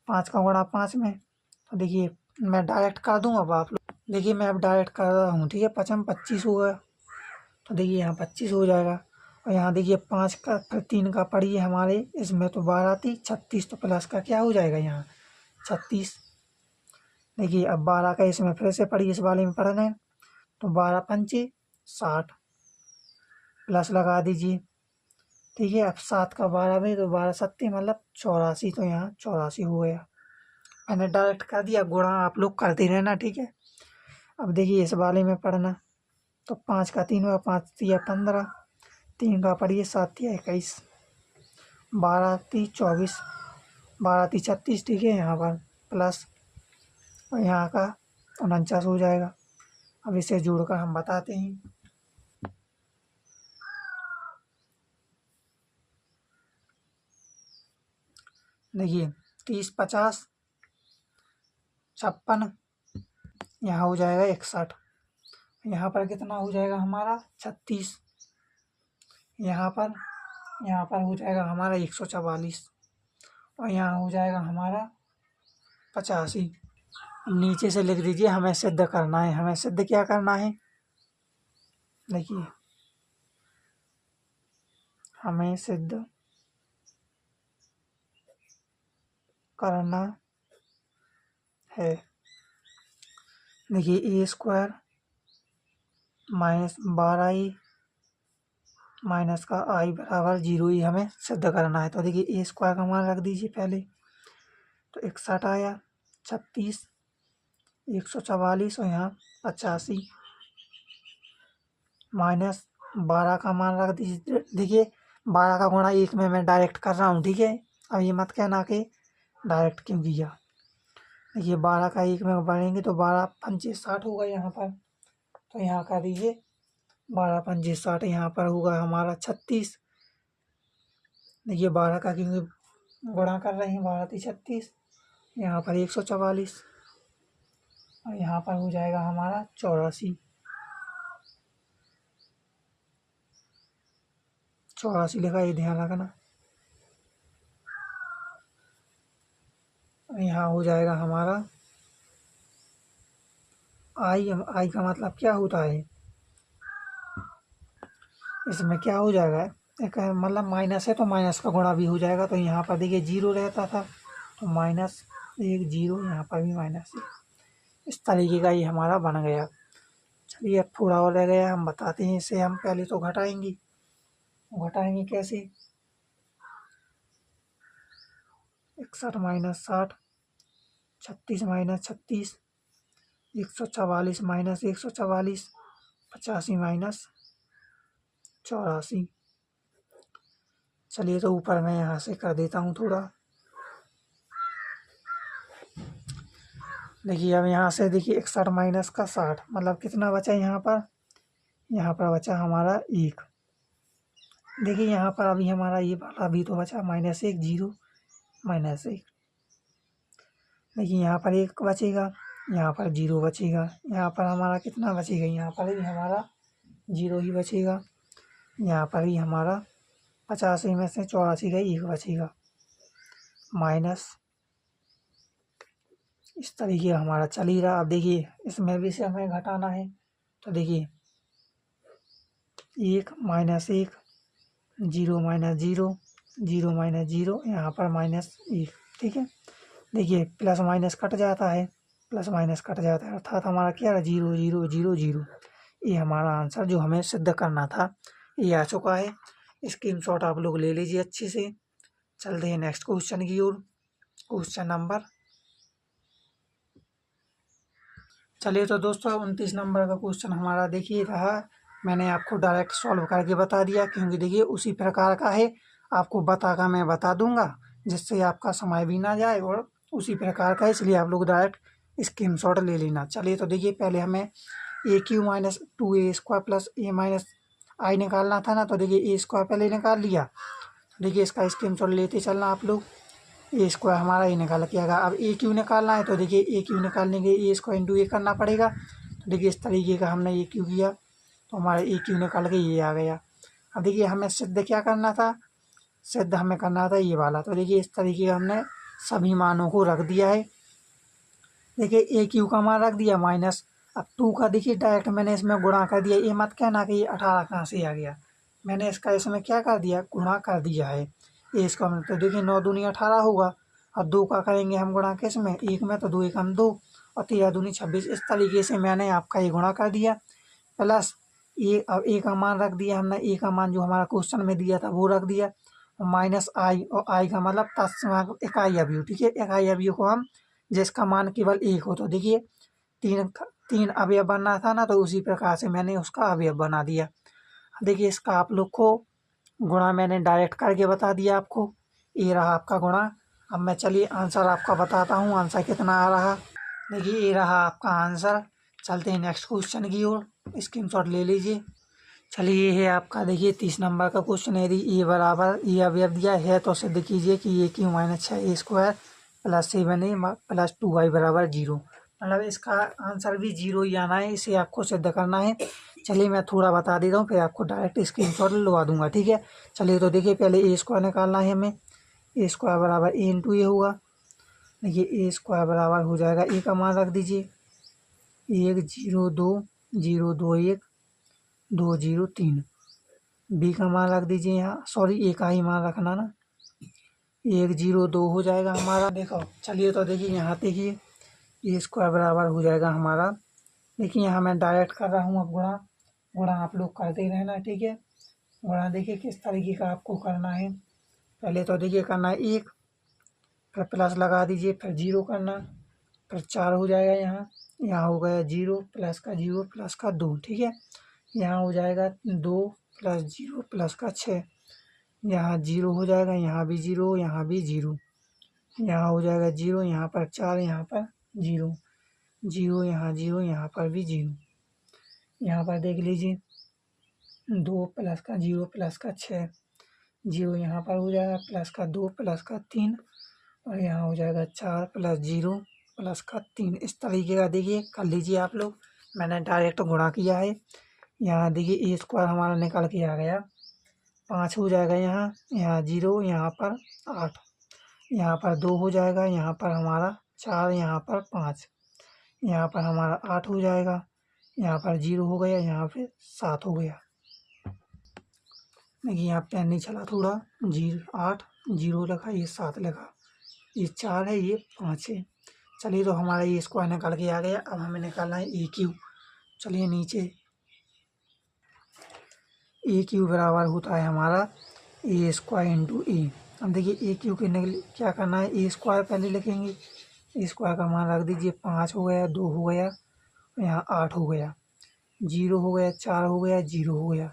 5 का गुणा 5 में। तो देखिए मैं डायरेक्ट कर दूँ, अब आप लोग देखिए मैं अब डायरेक्ट कर रहा हूँ, ठीक है। 5 25 हो गया, तो देखिए यहाँ 25 हो जाएगा। और यहाँ देखिए 5 का फिर 3 का पढ़िए हमारे इसमें, तो 12 थी 36, तो प्लस का क्या हो जाएगा यहाँ 36। देखिए अब 12 का इसमें फिर से पढ़िए, इस वाले में पढ़ना है, तो 12 पंचे 60, प्लस लगा दीजिए, ठीक है। अब 7 का 12 में, तो 12 सत्ती मतलब 84, तो यहाँ 84 हो गया। मैंने डायरेक्ट कर दिया, गुणा आप लोग करते रहना, ठीक है। अब देखिए इस वाले में पढ़ना, तो 5 का 3 हुआ, 5 तिया 15, 3 का पढ़िए 7 तिया 21, 12 ती 24, 12 ती 36, ठीक है। यहाँ पर प्लस और यहाँ का 49 हो जाएगा। अब इसे जोड़कर हम बताते हैं। देखिए 30 50 56, यहाँ हो जाएगा 61, यहाँ पर कितना हो जाएगा हमारा 36, यहाँ पर हो जाएगा हमारा 144, और यहाँ हो जाएगा हमारा 85। नीचे से लिख दीजिए, हमें सिद्ध करना है। हमें सिद्ध क्या करना है, देखिए हमें सिद्ध करना है। देखिए ए स्क्वायर माइनस 12 माइनस का आई बराबर 0 ही हमें सिद्ध करना है। तो देखिए ए स्क्वायर का मान रख दीजिए पहले, तो 61 आया, 36, 144 और यहाँ 85, माइनस 12 का मान रख दीजिए। देखिए 12 का गुणा 1 में मैं डायरेक्ट कर रहा हूँ, ठीक है। अब ये मत कहना कि डायरेक्ट क्यों किया। देखिए 12 का 1 में बढ़ेंगे, तो 12 पंचे 60 होगा यहाँ पर, तो यहाँ कर दीजिए 12 पंचे 60, यहाँ पर होगा हमारा 36। देखिए 12 का क्योंकि गुणा कर रहे हैं, 12 ती 36, यहाँ पर 144, और यहाँ पर हो जाएगा हमारा 84, 84 लिखा, ये ध्यान रखना। यहाँ हो जाएगा हमारा आई। आई का मतलब क्या होता है, इसमें क्या हो जाएगा, एक मतलब माइनस है तो माइनस का गुणा भी हो जाएगा। तो यहाँ पर देखिए 0 रहता था, तो -1 0, यहाँ पर भी -1। इस तरीके का ये हमारा बन गया। चलिए अब थोड़ा और रह गया, हम बताते हैं। इसे हम पहले तो घटाएंगे कैसे, 61 माइनस 60, 36 माइनस 36, 144 माइनस 144, 85 माइनस 84। चलिए तो ऊपर मैं यहाँ से कर देता हूँ थोड़ा। देखिए अब यहाँ से देखिए 61 माइनस का 60, मतलब कितना बचा यहाँ पर बचा हमारा 1। देखिए यहाँ पर अभी हमारा ये वाला भी तो बचा -1 0 -1। देखिए यहाँ पर 1 बचेगा, यहाँ पर 0 बचेगा, यहाँ पर हमारा कितना बचेगा, यहाँ पर भी हमारा 0 ही बचेगा, यहाँ पर भी हमारा 85 में से 84 का 1 बचेगा, माइनस। इस तरीके हमारा चल ही रहा। अब देखिए इसमें भी से हमें घटाना है, तो देखिए 1 -1, 0 -0, 0 -0, यहाँ पर -1, ठीक है। देखिए प्लस माइनस कट जाता है, प्लस माइनस कट जाता है, अर्थात हमारा क्या है 0 0 0 0। ये हमारा आंसर जो हमें सिद्ध करना था ये आ चुका है। स्क्रीनशॉट आप लोग ले लीजिए अच्छे से। चलते हैं नेक्स्ट क्वेश्चन की ओर। क्वेश्चन नंबर, चलिए तो दोस्तों 29 नंबर का क्वेश्चन हमारा देखिए रहा। मैंने आपको डायरेक्ट सॉल्व करके बता दिया, क्योंकि देखिए उसी प्रकार का है, आपको मैं बता दूंगा जिससे आपका समय भी ना जाए और उसी प्रकार का, इसलिए आप लोग डायरेक्ट स्क्रीनशॉट ले लेना। चलिए तो देखिए पहले हमें ए क्यू माइनस 2a² प्लस ए माइनस आई निकालना था ना, तो देखिए a² पहले निकाल लिया। देखिए इसका स्क्रीनशॉट लेते चलना आप लोग। a² हमारा ये निकाल के आएगा। अब ए क्यू निकालना है, तो देखिए ए क्यू निकालने के a² इंटू ए करना पड़ेगा। तो देखिए इस तरीके का हमने ए क्यू किया, तो हमारा ए क्यू निकाल के ये आ गया। अब देखिए हमें सिद्ध क्या करना था, सिद्ध हमें करना था ये वाला। तो देखिए इस तरीके का हमने सभी मानों को रख दिया है। देखिए ए क्यू का मान रख दिया माइनस, अब 2 का देखिए डायरेक्ट मैंने इसमें गुणा कर दिया। ये मत कहना कि ये 18 कहाँ से आ गया, मैंने इसका इसमें क्या कर दिया, गुणा कर दिया है। ये इसका मतलब तो देखिए 9 दूनी 18 होगा, और 2 का करेंगे हम गुणा किस में, 1 में, तो 2 1 2, और 13 दूनी 26। इस तरीके से मैंने आपका ये गुणा कर दिया। प्लस ये अब ए का मान रख दिया हमने, ए का मान जो हमारा क्वेश्चन में दिया था वो रख दिया, और माइनस आई, और आई का मतलब तत्सम इकाई अवयव। ठीक है, इकाई अवयव को हम जिसका मान केवल 1 हो, तो देखिए 3 अवयव बनना था ना, तो उसी प्रकार से मैंने उसका अवयव बना दिया। देखिए इसका आप लोग को गुणा मैंने डायरेक्ट करके बता दिया आपको, ये रहा आपका गुणा। अब मैं चलिए आंसर आपका बताता हूँ, आंसर कितना आ रहा। देखिए ये रहा आपका आंसर। चलते हैं नेक्स्ट क्वेश्चन की ओर, स्क्रीनशॉट ले लीजिए। चलिए ये है आपका देखिए 30 नंबर का क्वेश्चन है। यदि ए बराबर ये अवयव दिया है तो सिद्ध कीजिए कि A Q minus 6a² plus 7a plus 2y बराबर 0। मतलब इसका आंसर भी 0 ही आना है, इसे आपको सिद्ध करना है। चलिए मैं थोड़ा बता देता हूँ, फिर आपको डायरेक्ट स्क्रीनशॉट लगा दूंगा। ठीक है, चलिए तो देखिए पहले a² निकालना है हमें। a² बराबर a इंटू ए होगा। देखिए a² बराबर हो जाएगा, ए का मान रख दीजिए 1 0 2 0 2 1 2 0 3। बी का मान रख दीजिए यहाँ, सॉरी ए का ही मान रखना ना, 1 0 2 हो जाएगा हमारा। देखो चलिए तो देखिए यहाँ देखिए a² बराबर हो जाएगा हमारा। देखिए यहाँ मैं डायरेक्ट कर रहा हूँ अब गुणा, गुणा आप लोग करते ही रहना। ठीक है, गुणा देखिए किस तरीके का आपको करना है। पहले तो देखिए करना है 1, फिर प्लस लगा दीजिए, फिर 0 करना, फिर 4 हो जाएगा यहाँ। यहाँ हो गया 0 प्लस का 0 प्लस का 2। ठीक है, यहाँ हो जाएगा 2 प्लस 0 प्लस का 6। यहाँ 0 हो जाएगा, यहाँ भी 0, यहाँ भी 0, यहाँ हो जाएगा 0, यहाँ पर 4, यहाँ पर 0 0, यहाँ 0, यहाँ पर भी 0। यहाँ पर देख लीजिए 2 प्लस का 0 प्लस का 6, 0 यहाँ पर हो जाएगा, प्लस का 2 प्लस का 3, और यहाँ हो जाएगा 4 प्लस 0 प्लस का 3। इस तरीके का देखिए कर लीजिए आप लोग। मैंने डायरेक्ट गुणा किया है। यहाँ देखिए a² हमारा निकल के आ गया 5 हो जाएगा, यहाँ यहाँ 0, यहाँ पर 8, यहाँ पर 2 हो जाएगा, यहाँ पर हमारा 4, यहाँ पर 5, यहाँ पर हमारा 8 हो जाएगा, यहाँ पर 0 हो गया, यहाँ पे 7 हो गया। देखिए यहाँ पेन नहीं चला थोड़ा, 8 0 लिखा, ये 7 लिखा, ये 4 है, ये 5 है। चलिए तो हमारा ये स्क्वायर निकल के आ गया। अब हमें निकालना है ए क्यू। चलिए नीचे ए क्यू बराबर होता है हमारा a² इंटू ए। अब देखिए ए क्यू के क्या करना है, a² पहले लिखेंगे। a² का मान रख दीजिए 5 हो गया, 2 हो गया, यहाँ 8 हो गया, 0 हो गया, 4 हो गया, 0 हो गया,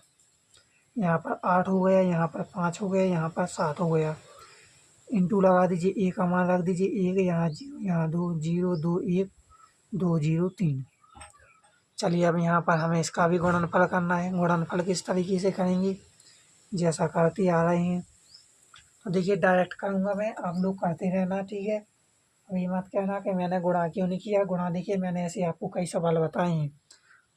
यहाँ पर 8 हो गया, यहाँ पर 5 हो गया, यहाँ पर 7 हो गया। इंटू लगा दीजिए, ए का मान रख दीजिए 1, यहाँ 0, यहाँ 2 0 2 1 2 0 3। चलिए अब यहाँ पर हमें इसका भी गुणनफल करना है। गुणनफल किस तरीके से करेंगे, जैसा करते आ रहे हैं। तो देखिए डायरेक्ट करूँगा मैं, आप लोग करते रहना। ठीक है, अभी मत कहना कि मैंने गुणा क्यों नहीं किया। गुणा देखिए मैंने ऐसे आपको कई सवाल बताए हैं।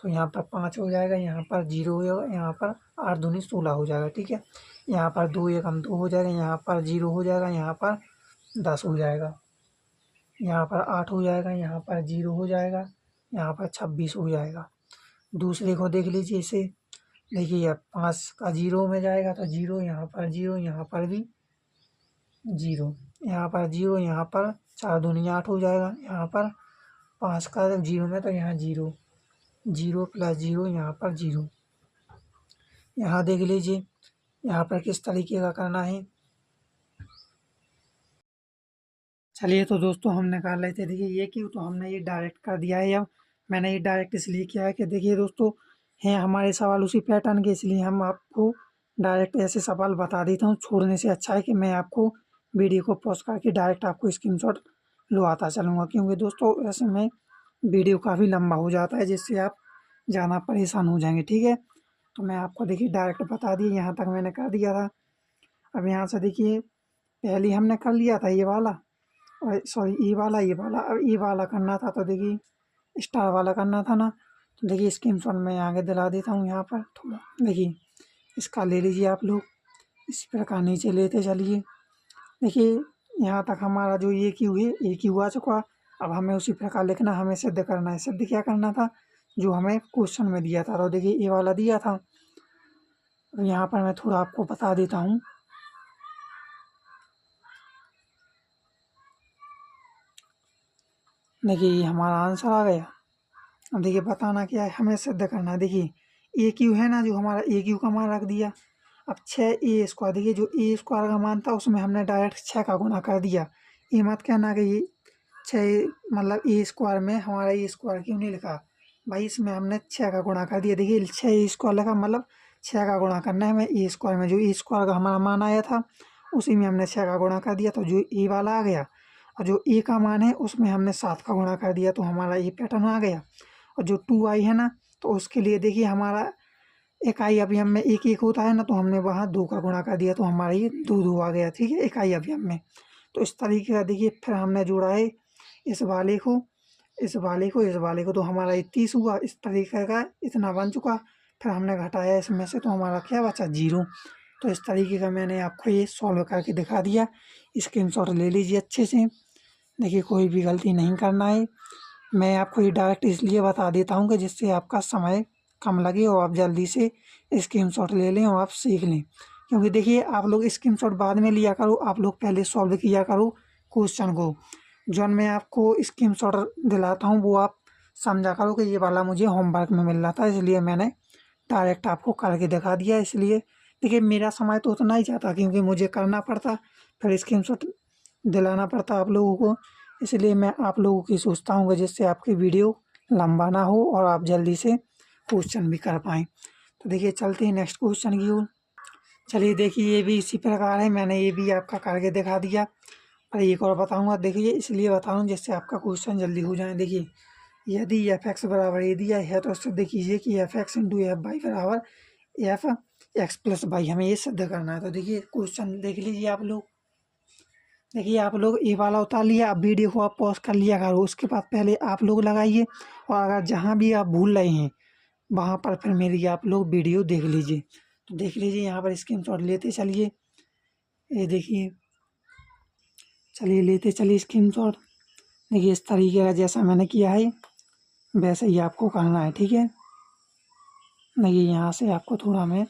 तो यहाँ पर 5 हो जाएगा, यहाँ पर 0 हो जाएगा, यहाँ पर 8 दूनी 16 हो जाएगा। ठीक है, यहाँ पर 2 1 2 हो जाएगा, यहाँ पर 0 हो जाएगा, यहाँ पर 10 हो जाएगा, यहाँ पर 8 हो जाएगा, यहाँ पर 0 हो जाएगा, यहाँ पर 26 हो जाएगा। दूसरे को देख लीजिए इसे, देखिए 5 का 0 में जाएगा तो 0, यहाँ पर 0, यहाँ पर भी 0, यहाँ पर 0, यहाँ पर 4 दूनी 8 हो जाएगा, यहाँ पर 5 का जीरो में तो यहाँ जीरो, जीरो प्लस जीरो यहाँ पर जीरो। यहाँ देख लीजिए यहाँ पर किस तरीके का करना है। चलिए तो दोस्तों हम निकाल रहे थे, देखिए ये क्यों, तो हमने ये डायरेक्ट कर दिया है। अब मैंने ये डायरेक्ट इसलिए किया है कि देखिए दोस्तों हैं हमारे सवाल उसी पैटर्न के, इसलिए हम आपको डायरेक्ट ऐसे सवाल बता देता हूँ। छोड़ने से अच्छा है कि मैं आपको वीडियो को पॉज करके डायरेक्ट आपको स्क्रीनशॉट लुभाता चलूँगा, क्योंकि दोस्तों ऐसे में वीडियो काफ़ी लंबा हो जाता है, जिससे आप ज़्यादा परेशान हो जाएंगे। ठीक है, तो मैं आपको देखिए डायरेक्ट बता दिए, यहाँ तक मैंने कर दिया था। अब यहाँ से देखिए पहले हमने कर लिया था ये वाला, और सॉरी ये वाला अब ये वाला करना था, तो देखिए स्टार वाला करना था ना। तो देखिए स्क्रीनशॉट मैं आगे दिला देता हूँ यहाँ पर, तो देखिए इसका ले लीजिए आप लोग, इसी प्रकार नीचे लेते चलिए। देखिए यहाँ तक हमारा जो ये क्यू है ये क्यू आ चुका। अब हमें उसी प्रकार लिखना, हमें सिद्ध करना है। सिद्ध क्या करना था, जो हमें क्वेश्चन में दिया था, तो देखिए ये वाला दिया था। अब यहाँ पर मैं थोड़ा आपको बता देता हूँ। देखिए ये हमारा आंसर आ गया। अब देखिए बताना क्या है, हमें सिद्ध करना है। देखिए ए क्यू है ना, जो हमारा ए क्यू का मान रख दिया। अब 6a², देखिए जो a² का मान था उसमें हमने डायरेक्ट 6 का गुणा कर दिया। ये मत कहना कि ये 6 मतलब a² में हमारा a² क्यों नहीं लिखा भाई, इसमें हमने 6 का गुणा कर दिया। देखिए 6a² लिखा, मतलब 6 का गुणा करना है हमें a² में। जो a² का हमारा मान आया था उसी में हमने 6 का गुणा कर दिया, तो जो ए वाला आ गया। और जो ए का मान है उसमें हमने 7 का गुणा कर दिया, तो हमारा ये पैटर्न आ गया। और जो 2i है ना, तो उसके लिए देखिए हमारा इकाई अभियम में एक एक होता है ना, तो हमने वहाँ 2 का गुणा कर दिया, तो हमारा ये 2 आ गया। ठीक है, इकाई अभियम में। तो इस तरीके का देखिए फिर हमने जोड़ा है इस वाले को इस वाले को इस वाले को, तो हमारा ये 30 हुआ। इस तरीके का इतना बन चुका। फिर हमने घटाया इसमें से, तो हमारा क्या बचा, जीरो। तो इस तरीके का मैंने आपको ये सॉल्व करके दिखा दिया। स्क्रीनशॉट ले लीजिए अच्छे से। देखिए कोई भी गलती नहीं करना है। मैं आपको ये डायरेक्ट इसलिए बता देता हूँ कि जिससे आपका समय कम लगे और आप जल्दी से स्क्रीनशॉट ले लें और आप सीख लें। क्योंकि देखिए आप लोग स्क्रीनशॉट बाद में लिया करो, आप लोग पहले सॉल्व किया करो क्वेश्चन को। जो मैं आपको स्क्रीनशॉट दिलाता हूँ वो आप समझा करो कि ये वाला मुझे होमवर्क में मिल रहा था, इसलिए मैंने डायरेक्ट आपको करके दिखा दिया। इसलिए देखिए मेरा समय तो उतना ही जाता, क्योंकि मुझे करना पड़ता, फिर स्क्रीनशॉट दिलाना पड़ता आप लोगों को। इसलिए मैं आप लोगों की सोचता हूँ कि जिससे आपकी वीडियो लंबा ना हो और आप जल्दी से क्वेश्चन भी कर पाएँ। तो देखिए चलते हैं नेक्स्ट क्वेश्चन की ओर। चलिए देखिए ये भी इसी प्रकार है, मैंने ये भी आपका करके दिखा दिया। और एक और बताऊँगा, देखिए इसलिए बता रहा हूँ जिससे आपका क्वेश्चन जल्दी हो जाए। देखिए यदि एफ एक्स बराबर ये दिया है तो सिद्ध कीजिए कि F X into F Y बराबर एफ एक्स प्लस वाई, हमें ये सिद्ध करना है। तो देखिए क्वेश्चन देख लीजिए आप लोग। देखिए आप लोग ये वाला उतार लिया, अब वीडियो को आप पॉज कर लिया करो, उसके बाद पहले आप लोग लगाइए। और अगर जहाँ भी आप भूल रहे हैं वहाँ पर फिर मेरी आप लोग वीडियो देख लीजिए। तो देख लीजिए यहाँ पर स्क्रीनशॉट लेते चलिए। ये देखिए, चलिए लेते चलिए स्क्रीनशॉट। देखिए इस तरीके का जैसा मैंने किया है वैसे ही आपको करना है। ठीक है, देखिए यहाँ से आपको थोड़ा मैं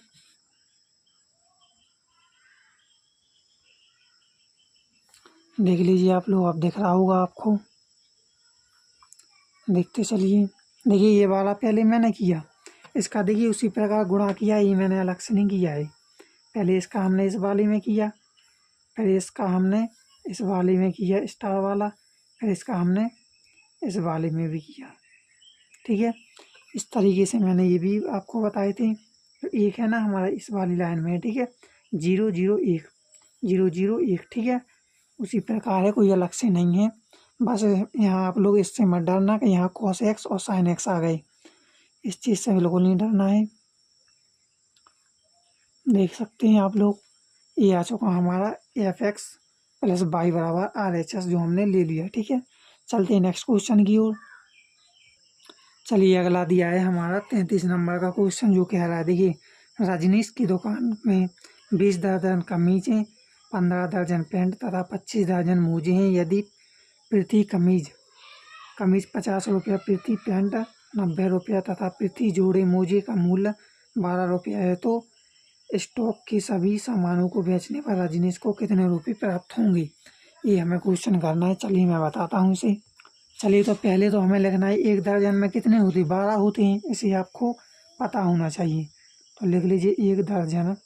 देख लीजिए आप लोग, अब दिख रहा होगा आपको, देखते चलिए। देखिए ये वाला पहले मैंने किया, इसका देखिए उसी प्रकार गुणा किया, ये मैंने अलग से नहीं किया है। पहले इसका हमने इस वाले में किया, फिर इसका हमने इस वाले में किया स्टार वाला, फिर इसका हमने इस वाले में भी किया। ठीक है, इस तरीके से मैंने ये भी आपको बताए थे। तो एक है ना हमारा इस वाली लाइन में, ठीक है, 0 0 1 0 0 1। ठीक है, उसी प्रकार है, कोई अलग से नहीं है। बस यहाँ आप लोग इससे मत डरना कि यहाँ cos x और sin x आ गए, इस चीज़ से बिल्कुल नहीं डरना है। देख सकते हैं आप लोग, ये आ चुका हमारा एफ एक्स प्लस वाई बराबर आर एच एस, जो हमने ले लिया। ठीक है, चलते हैं नेक्स्ट क्वेश्चन की ओर। चलिए अगला दिया है हमारा 33 नंबर का क्वेश्चन, जो कह रहा है देखिए रजनीश की दुकान में 20 दर्जन कमीजें, 15 दर्जन पैंट तथा 25 दर्जन मोजे हैं। यदि प्रति कमीज 50 रुपया, प्रति पैंट 90 रुपया तथा प्रति जोड़े मोजे का मूल्य 12 रुपया है, तो स्टॉक के सभी सामानों को बेचने पर रजनीश को कितने रुपये प्राप्त होंगे। ये हमें क्वेश्चन करना है। चलिए मैं बताता हूँ इसे। चलिए तो पहले तो हमें लिखना है 1 दर्जन में कितने होते हैं, 12 होते हैं, इसे आपको पता होना चाहिए। तो लिख लीजिए 1 दर्जन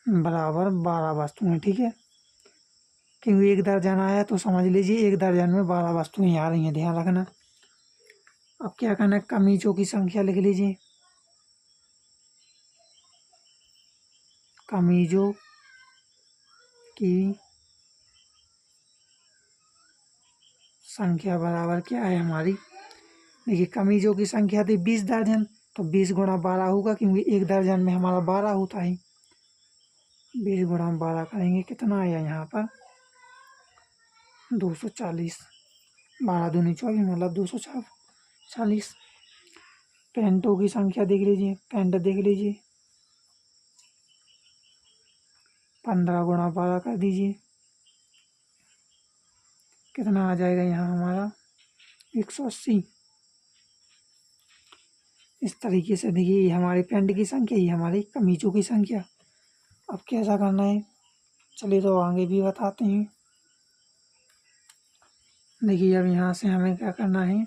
बराबर 12 वस्तुएं, ठीक है। क्योंकि 1 दर्जन आया तो समझ लीजिए 1 दर्जन में 12 वस्तुएं आ रही हैं, ध्यान रखना। अब क्या करना है, कमीजों की संख्या लिख लीजिए। कमीजों की संख्या बराबर क्या है हमारी, देखिए कमीजों की संख्या थी 20 दर्जन, तो 20 गुणा 12 होगा, क्योंकि 1 दर्जन में हमारा 12 होता है। 20 गुणा 12 करेंगे, कितना आया यहाँ पर 240। 12 दूनी 24, मतलब 240। पेंटों की संख्या देख लीजिए, पेंट देख लीजिए, 15 गुणा 12 कर दीजिए, कितना आ जाएगा यहाँ हमारा 180। इस तरीके से देखिए ये हमारे पेंट की संख्या, ये हमारी कमीजों की संख्या। अब कैसा करना है, चलिए तो आगे भी बताते हैं। देखिए अब यहाँ से हमें क्या करना है,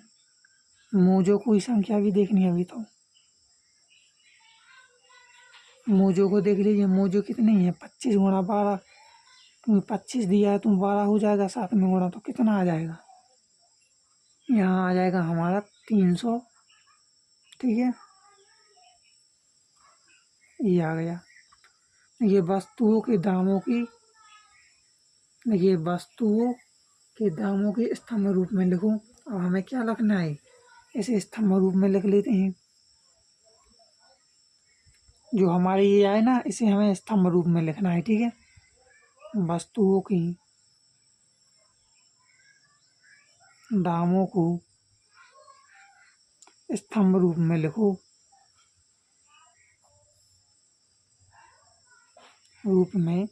मोजों की संख्या भी देखनी है अभी तो। मोजों को देख लीजिए, मोजो कितने हैं, 25 गुणा 12, क्योंकि 25 दिया है तो 12 हो जाएगा, साथ में गुणा तो कितना आ जाएगा, यहाँ आ जाएगा हमारा 300, ठीक है। ये आ गया। ये वस्तुओं के दामों की, देखिए वस्तुओं के दामों के स्तंभ रूप में लिखो। अब हमें क्या लिखना है, इसे स्तंभ रूप में लिख लेते हैं। जो हमारे ये आए ना, इसे हमें स्तंभ रूप में लिखना है, ठीक है। वस्तुओं की दामों को स्तंभ रूप में लिखो, रूप में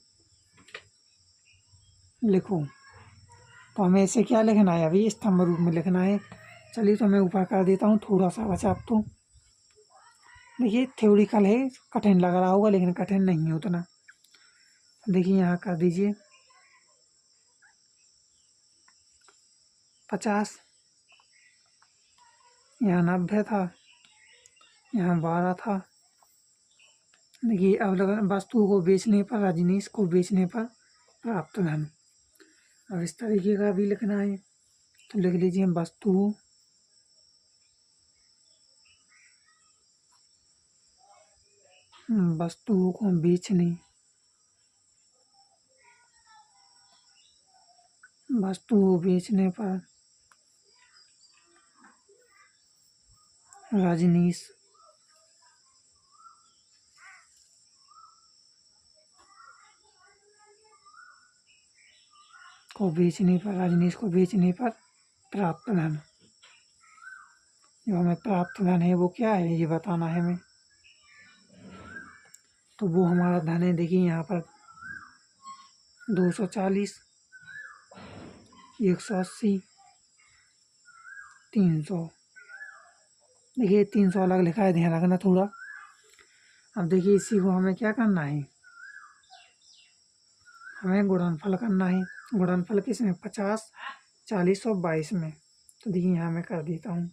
लिखो। तो हमें इसे क्या लिखना है, अभी स्तंभ रूप में लिखना है। चलिए तो मैं ऊपर कर देता हूँ, थोड़ा सा बचा अब तो। देखिए थ्योरिकल है, कठिन लग रहा होगा, लेकिन कठिन नहीं है उतना। देखिए यहाँ कर दीजिए 50, यहाँ 90 था, यहाँ 12 था। देखिए अब लगा वस्तु को बेचने पर, रजनीश को बेचने पर प्राप्त धन। अब इस तरीके का भी लिखना है, तो लिख लीजिए वस्तुओं को बेचने, वस्तुओं बेचने पर रजनीश को बेचने पर प्राप्त धन। जो हमें प्राप्त धन है वो क्या है, ये बताना है हमें। तो वो हमारा धन है, देखिए यहाँ पर 240, 180, 300। देखिए 300 अलग लिखा है, ध्यान रखना थोड़ा। अब देखिए इसी को हमें क्या करना है, हमें गुणनफल करना है। गुणनफल किसमें, 50, 40 और 22 में। तो देखिए यहाँ मैं कर देता हूँ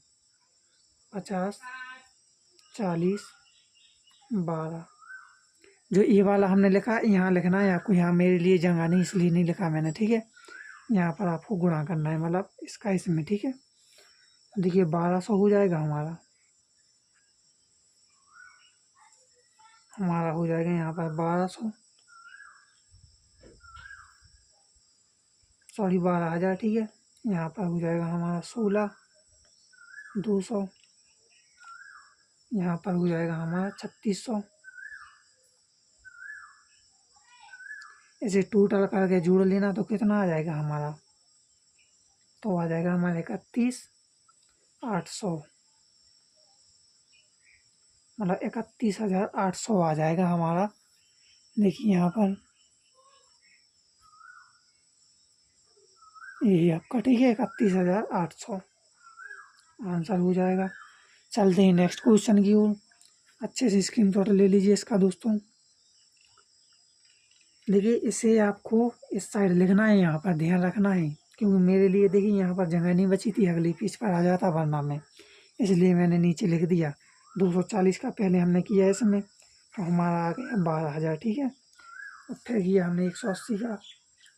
50, 40, 12। जो ये वाला हमने लिखा यहाँ लिखना है आपको, यहाँ मेरे लिए जगह नहीं इसलिए नहीं लिखा मैंने, ठीक है। यहाँ पर आपको गुणा करना है, मतलब इसका इसमें, ठीक है। देखिए 1200 हो जाएगा हमारा हो जाएगा यहाँ पर 1200, सॉरी 12,000, ठीक है। यहाँ पर हो जाएगा हमारा 16,200, यहाँ पर हो जाएगा हमारा 3600। इसे टोटल करके जोड़ लेना तो कितना आ जाएगा हमारा, तो आ जाएगा हमारा 31,800, मतलब 31,800 आ जाएगा हमारा। देखिए यहाँ पर यही आपका, ठीक है, 31,800 आंसर हो जाएगा। चलते हैं नेक्स्ट क्वेश्चन की ओर। अच्छे से स्क्रीनशॉट ले लीजिए इसका दोस्तों। देखिए इसे आपको इस साइड लिखना है, यहाँ पर ध्यान रखना है। क्योंकि मेरे लिए देखिए यहाँ पर जगह नहीं बची थी, अगली पेज पर आ जाता वरना में, इसलिए मैंने नीचे लिख दिया 240 का पहले हमने किया इसमें, तो हमारा आ गया 12,000। ठीक है, और फिर किया हमने 180 का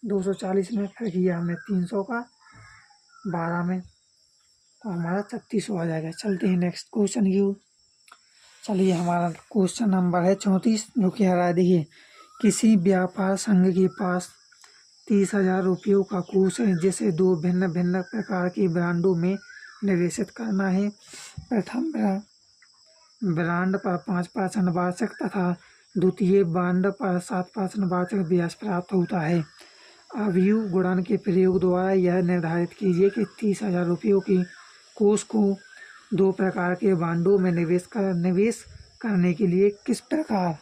240 में, फिर किया हमने 300 का 12 में, तो हमारा 3600 आ जाएगा। चलते हैं नेक्स्ट क्वेश्चन की ओर। चलिए, हमारा क्वेश्चन नंबर है 34, जो कह रहा है देखिए, किसी व्यापार संघ के पास 30,000 रुपयों का कोष है जिसे दो भिन्न भिन्न प्रकार के ब्रांडों में निवेशित करना है। प्रथम ब्रांड पर 5% वार्षिक तथा द्वितीय ब्रांड पर 7% वार्षिक ब्याज प्राप्त होता है। अवयव गुणन के प्रयोग द्वारा यह निर्धारित कीजिए कि 30,000 रुपयों की कोष को दो प्रकार के बांडों में निवेश करने के लिए किस प्रकार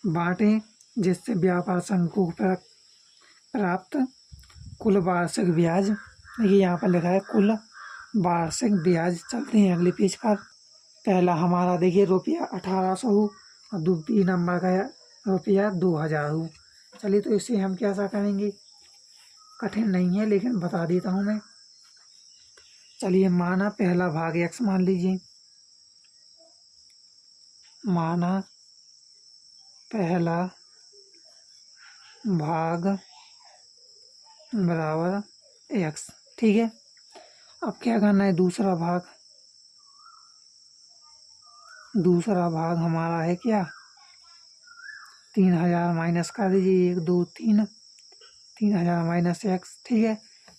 बांटें जिससे व्यापार संघ को प्राप्त कुल वार्षिक ब्याज, देखिए यहाँ पर लिखा है कुल वार्षिक ब्याज। चलते हैं अगले पेज पर। पहला हमारा देखिए रुपया 1800 हो और दूसरी नंबर का रुपया 2,000 हो। चलिए, तो इसे हम कैसा करेंगे, कठिन नहीं है लेकिन बता देता हूँ मैं। चलिए, माना पहला भाग x मान लीजिए, माना पहला भाग बराबर x। ठीक है, अब क्या करना है, दूसरा भाग हमारा है क्या, 3,000 माइनस कर दीजिए, 1 2 3, 3,000 माइनस x। ठीक है,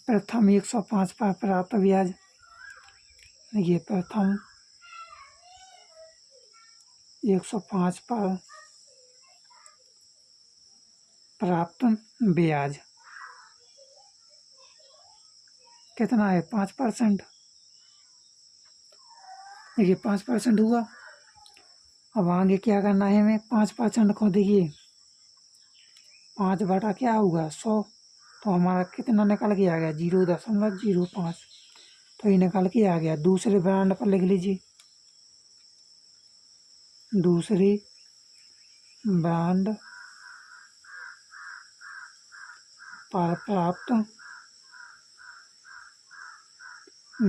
प्रथम 105 पर प्राप्त ब्याज, ये प्रथम 105 पर प्राप्त ब्याज कितना है, 5%। देखिए 5% हुआ। अब आगे क्या करना है हमें, 5% को देखिए 5 बटा क्या होगा 100, तो हमारा कितना निकल के आ गया 0.05, तो ये निकल के आ गया। दूसरे ब्रांड पर लिख लीजिए, दूसरी ब्रांड पर प्राप्त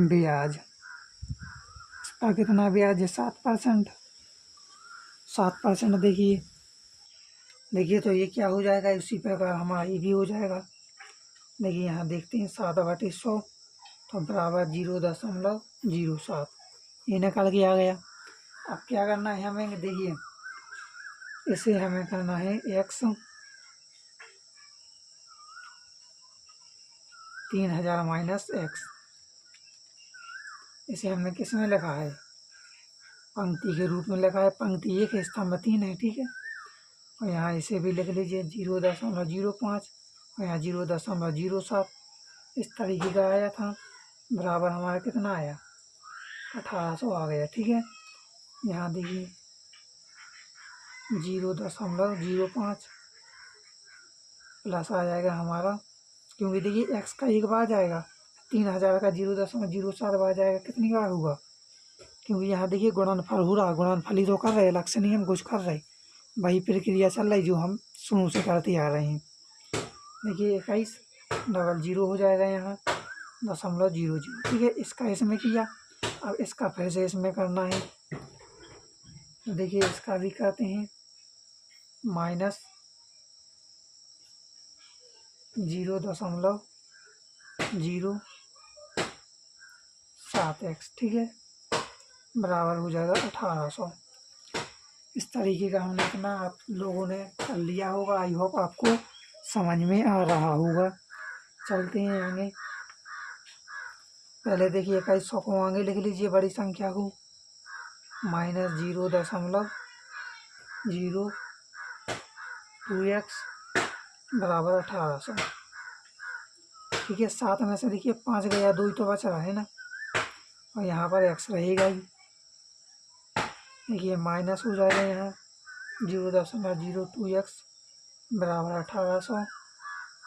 ब्याज, इस पर कितना ब्याज है 7%। 7% देखिए तो ये क्या हो जाएगा, उसी प्रकार हमारा ये भी हो जाएगा। देखिए यहाँ देखते हैं 7/100 तो बराबर 0.07, ये निकल के आ गया। अब क्या करना है हमें, देखिए इसे हमें करना है x 3,000 माइनस x, इसे हमने किस में लिखा है, पंक्ति के रूप में लिखा है। पंक्ति 1 है, स्तंभ 3 है। ठीक है, और यहाँ इसे भी लिख लीजिए 0.05 और यहाँ 0.07, इस तरीके का आया था। बराबर हमारा कितना आया, 1800 आ गया। ठीक है, यहाँ देखिए 0.05 प्लस आ जाएगा हमारा, क्योंकि देखिए x का एक बार जाएगा, 3,000 का 0.07 बार जाएगा, कितनी बार हुआ, क्योंकि यहाँ देखिए गुणनफल हो रहा, गुणनफल ही तो कर रहे, अलग से नहीं हम कुछ कर रहे, वही प्रक्रिया चल रही जो हम शुरू से करते आ रहे हैं। देखिए 21 डबल 0 हो जाएगा यहाँ 0.00। ठीक है, इसका इसमें किया, अब इसका फिर से इसमें करना है, तो देखिए इसका भी करते हैं -0.07x। ठीक है, बराबर हो जाएगा 1800। इस तरीके का हमने अपना आप लोगों ने कर लिया होगा। आई होप आपको समझ में आ रहा होगा। चलते हैं आगे। पहले देखिए 2100 को आगे लिख लीजिए, बड़ी संख्या को, -0.02x बराबर 1800। ठीक है, 7 में से देखिए 5 गया, 2 ही तो बच रहा है ना, और यहाँ पर x रहेगा ही। देखिए माइनस हो जाएगा यहाँ 0.02x बराबर 1800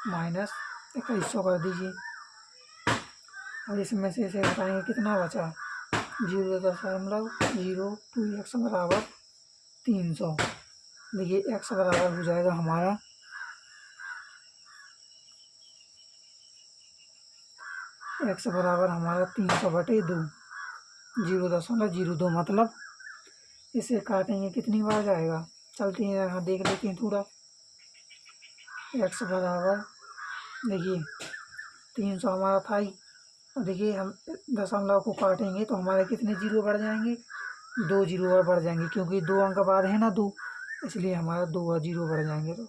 माइनस 2100 कर दीजिए। और इसमें से इसे बताएंगे कितना बचा, 0.02x बराबर 300। देखिए x बराबर हो जाएगा हमारा एक्स बराबर हमारा 300/2, 0.02 मतलब इसे काटेंगे कितनी बार जाएगा। चलते हैं यहाँ देख लेते हैं थोड़ा। एक्स बराबर देखिए 300 हमारा था ही, और देखिए हम दशमलव को काटेंगे तो हमारे कितने जीरो बढ़ जाएंगे, 2 जीरो और बढ़ जाएंगे, क्योंकि 2 अंक बाद है ना 2, इसलिए हमारा 2 और जीरो बढ़ जाएंगे। तो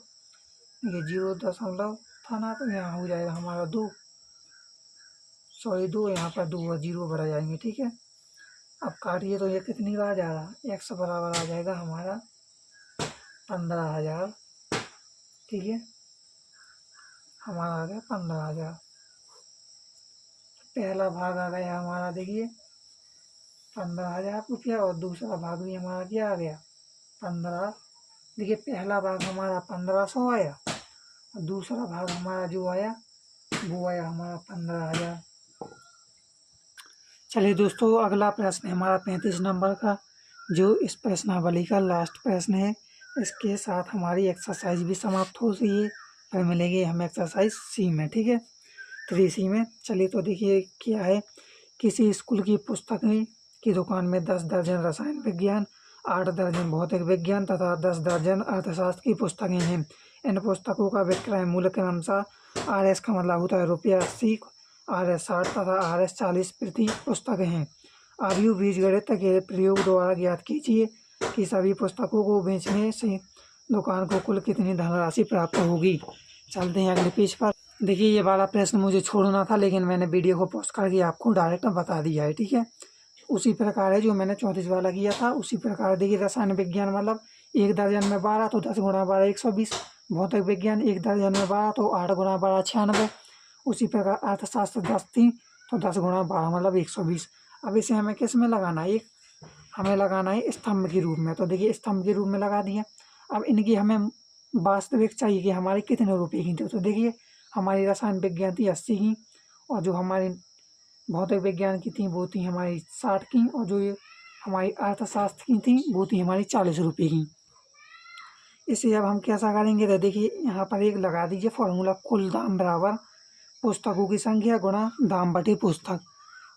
देखिए 0 था ना, तो यहाँ हो जाएगा हमारा 2, सॉरी 2, यहाँ पर 2 और जीरो बढ़ जाएंगे। ठीक है, अब काटिए तो ये कितनी बार जा रहा है, एक्स बराबर आ जाएगा हमारा 15,000। ठीक है, हमारा आ गया 15,000। पहला भाग आ गया हमारा देखिए 15,000 रुपया, और दूसरा भाग भी हमारा क्या आ गया 15। देखिए पहला भाग हमारा 1500 आया, और दूसरा भाग हमारा जो आया वो आया हमारा 15,000। चलिए दोस्तों, अगला प्रश्न है हमारा 35 नंबर का, जो इस प्रश्नावली का लास्ट प्रश्न है। इसके साथ हमारी एक्सरसाइज भी समाप्त हो रही है। फिर मिलेंगे हम एक्सरसाइज सी में। ठीक है, 3C में। चलिए तो देखिए क्या है, किसी स्कूल की पुस्तकें की दुकान में 10 दर्जन रसायन विज्ञान, 8 दर्जन भौतिक विज्ञान तथा 10 दर्जन अर्थशास्त्र की पुस्तकें हैं। इन पुस्तकों का विक्रय मूल्य क्रमशः RS का मतलब होता है ₹80, RS 60 तथा RS 40 प्रति पुस्तक हैं। आयु बीजगणित के प्रयोग द्वारा ज्ञात कीजिए कि सभी पुस्तकों को बेचने से दुकान को कुल कितनी धनराशि प्राप्त होगी। चलते हैं अगले पेज पर। देखिए ये वाला प्रश्न मुझे छोड़ना था, लेकिन मैंने वीडियो को पॉज करके आपको डायरेक्ट बता दिया है। ठीक है, उसी प्रकार है जो मैंने 34 वाला किया था, उसी प्रकार देखिए रसायन विज्ञान मतलब 1 दर्जन में 12 तो 10 गुणा 12 120। भौतिक विज्ञान 1 दर्जन में 12 तो 8 गुणा 12 96। उसी प्रकार अर्थशास्त्र 10 थी तो 10 गुणा 12 मतलब 120। अब इसे हमें किस में लगाना है, हमें लगाना है स्तंभ के रूप में। तो देखिए स्तंभ के रूप में लगा दिया। अब इनकी हमें वास्तविक चाहिए कि हमारे कितने रुपये की थी। तो देखिए हमारी रसायन विज्ञान थी 80 की, और जो हमारी भौतिक विज्ञान की थी वो थी हमारी 60 की, और जो ये हमारी अर्थशास्त्र की थी वो थी हमारी 40 रुपये की। इसे अब हम कैसा करेंगे, तो देखिए यहाँ पर एक लगा दीजिए फॉर्मूला, कुल दाम बराबर पुस्तकों की संख्या गुणा दाम बटे पुस्तक।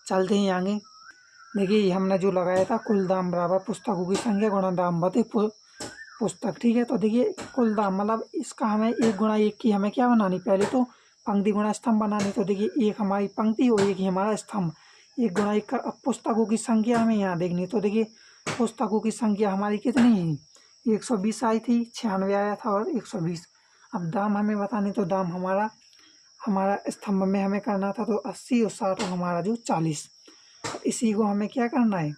चलते हैं आगे। देखिए हमने जो लगाया था कुल दाम बराबर पुस्तकों की संख्या गुणा दाम बटे पुस्तक। ठीक है, तो देखिए कुल दाम मतलब इसका हमें 1 गुणा 1 की हमें क्या बनानी, पहले तो पंक्ति गुणा स्तंभ बनानी। तो देखिए एक हमारी पंक्ति और एक ही हमारा स्तंभ, 1 गुणा 1 का। अब पुस्तकों की संख्या हमें यहाँ देखनी। तो देखिए पुस्तकों की संख्या हमारी कितनी है, 120 आई थी, 96 आया था और 120। अब दाम हमें बताने, तो दाम हमारा स्तंभ में हमें करना था तो 80 और 60 और हमारा जो 40। इसी को हमें क्या करना है,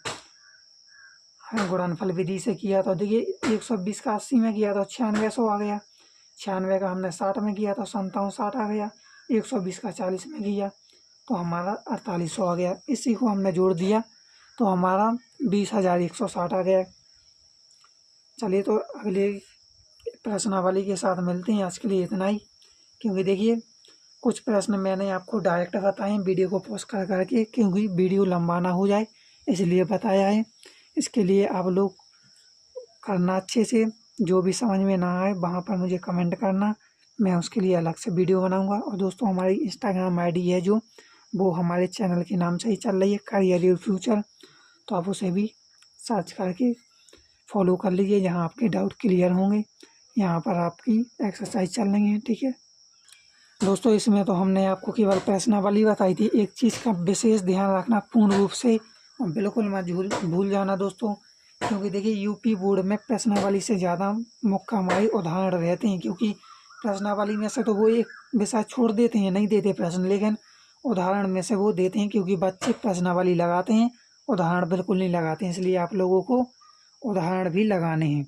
हमें गुणनफल विधि से किया। तो देखिए 120 का 80 में किया तो 9600 आ गया, 96 का हमने 60 में किया तो 5760 आ गया, 120 का 40 में किया तो हमारा 4800 आ गया। इसी को हमने जोड़ दिया तो हमारा 20,160 आ गया। चलिए तो अगले प्रश्नावली के साथ मिलते हैं। आज के लिए इतना ही, क्योंकि देखिए कुछ प्रश्न मैंने आपको डायरेक्ट बताए वीडियो को पॉज कर करके, क्योंकि वीडियो लंबा ना हो जाए इसलिए बताया है। इसके लिए आप लोग करना अच्छे से, जो भी समझ में ना आए वहाँ पर मुझे कमेंट करना, मैं उसके लिए अलग से वीडियो बनाऊंगा। और दोस्तों हमारी इंस्टाग्राम आईडी है जो, वो हमारे चैनल के नाम से ही चल रही है, करियर योर फ्यूचर। तो आप उसे भी सर्च करके फॉलो कर लीजिए, जहाँ आपके डाउट क्लियर होंगे। यहाँ पर आपकी एक्सरसाइज चल रही है। ठीक है दोस्तों, इसमें तो हमने आपको केवल प्रश्नावली बताई थी। एक चीज़ का विशेष ध्यान रखना पूर्ण रूप से, और बिल्कुल मत भूल जाना दोस्तों, क्योंकि देखिए यूपी बोर्ड में प्रश्नावली से ज़्यादा मुख्य हमारे उदाहरण रहते हैं। क्योंकि प्रश्नावली में से तो वो एक विषय छोड़ देते हैं, नहीं देते प्रश्न, लेकिन उदाहरण में से वो देते हैं, क्योंकि बच्चे प्रश्नावली लगाते हैं, उदाहरण बिल्कुल नहीं लगाते हैं। इसलिए आप लोगों को उदाहरण भी लगाने हैं।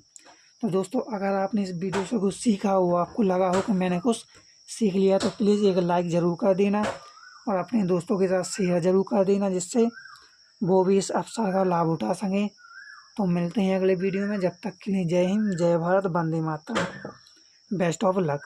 तो दोस्तों अगर आपने इस वीडियो से कुछ सीखा हो, आपको लगा हो कि मैंने कुछ सीख लिया, तो प्लीज़ एक लाइक ज़रूर कर देना, और अपने दोस्तों के साथ शेयर ज़रूर कर देना, जिससे वो भी इस अवसर का लाभ उठा सकें। तो मिलते हैं अगले वीडियो में, जब तक के लिए जय हिंद, जय Bharat, Vande Mataram, best of luck.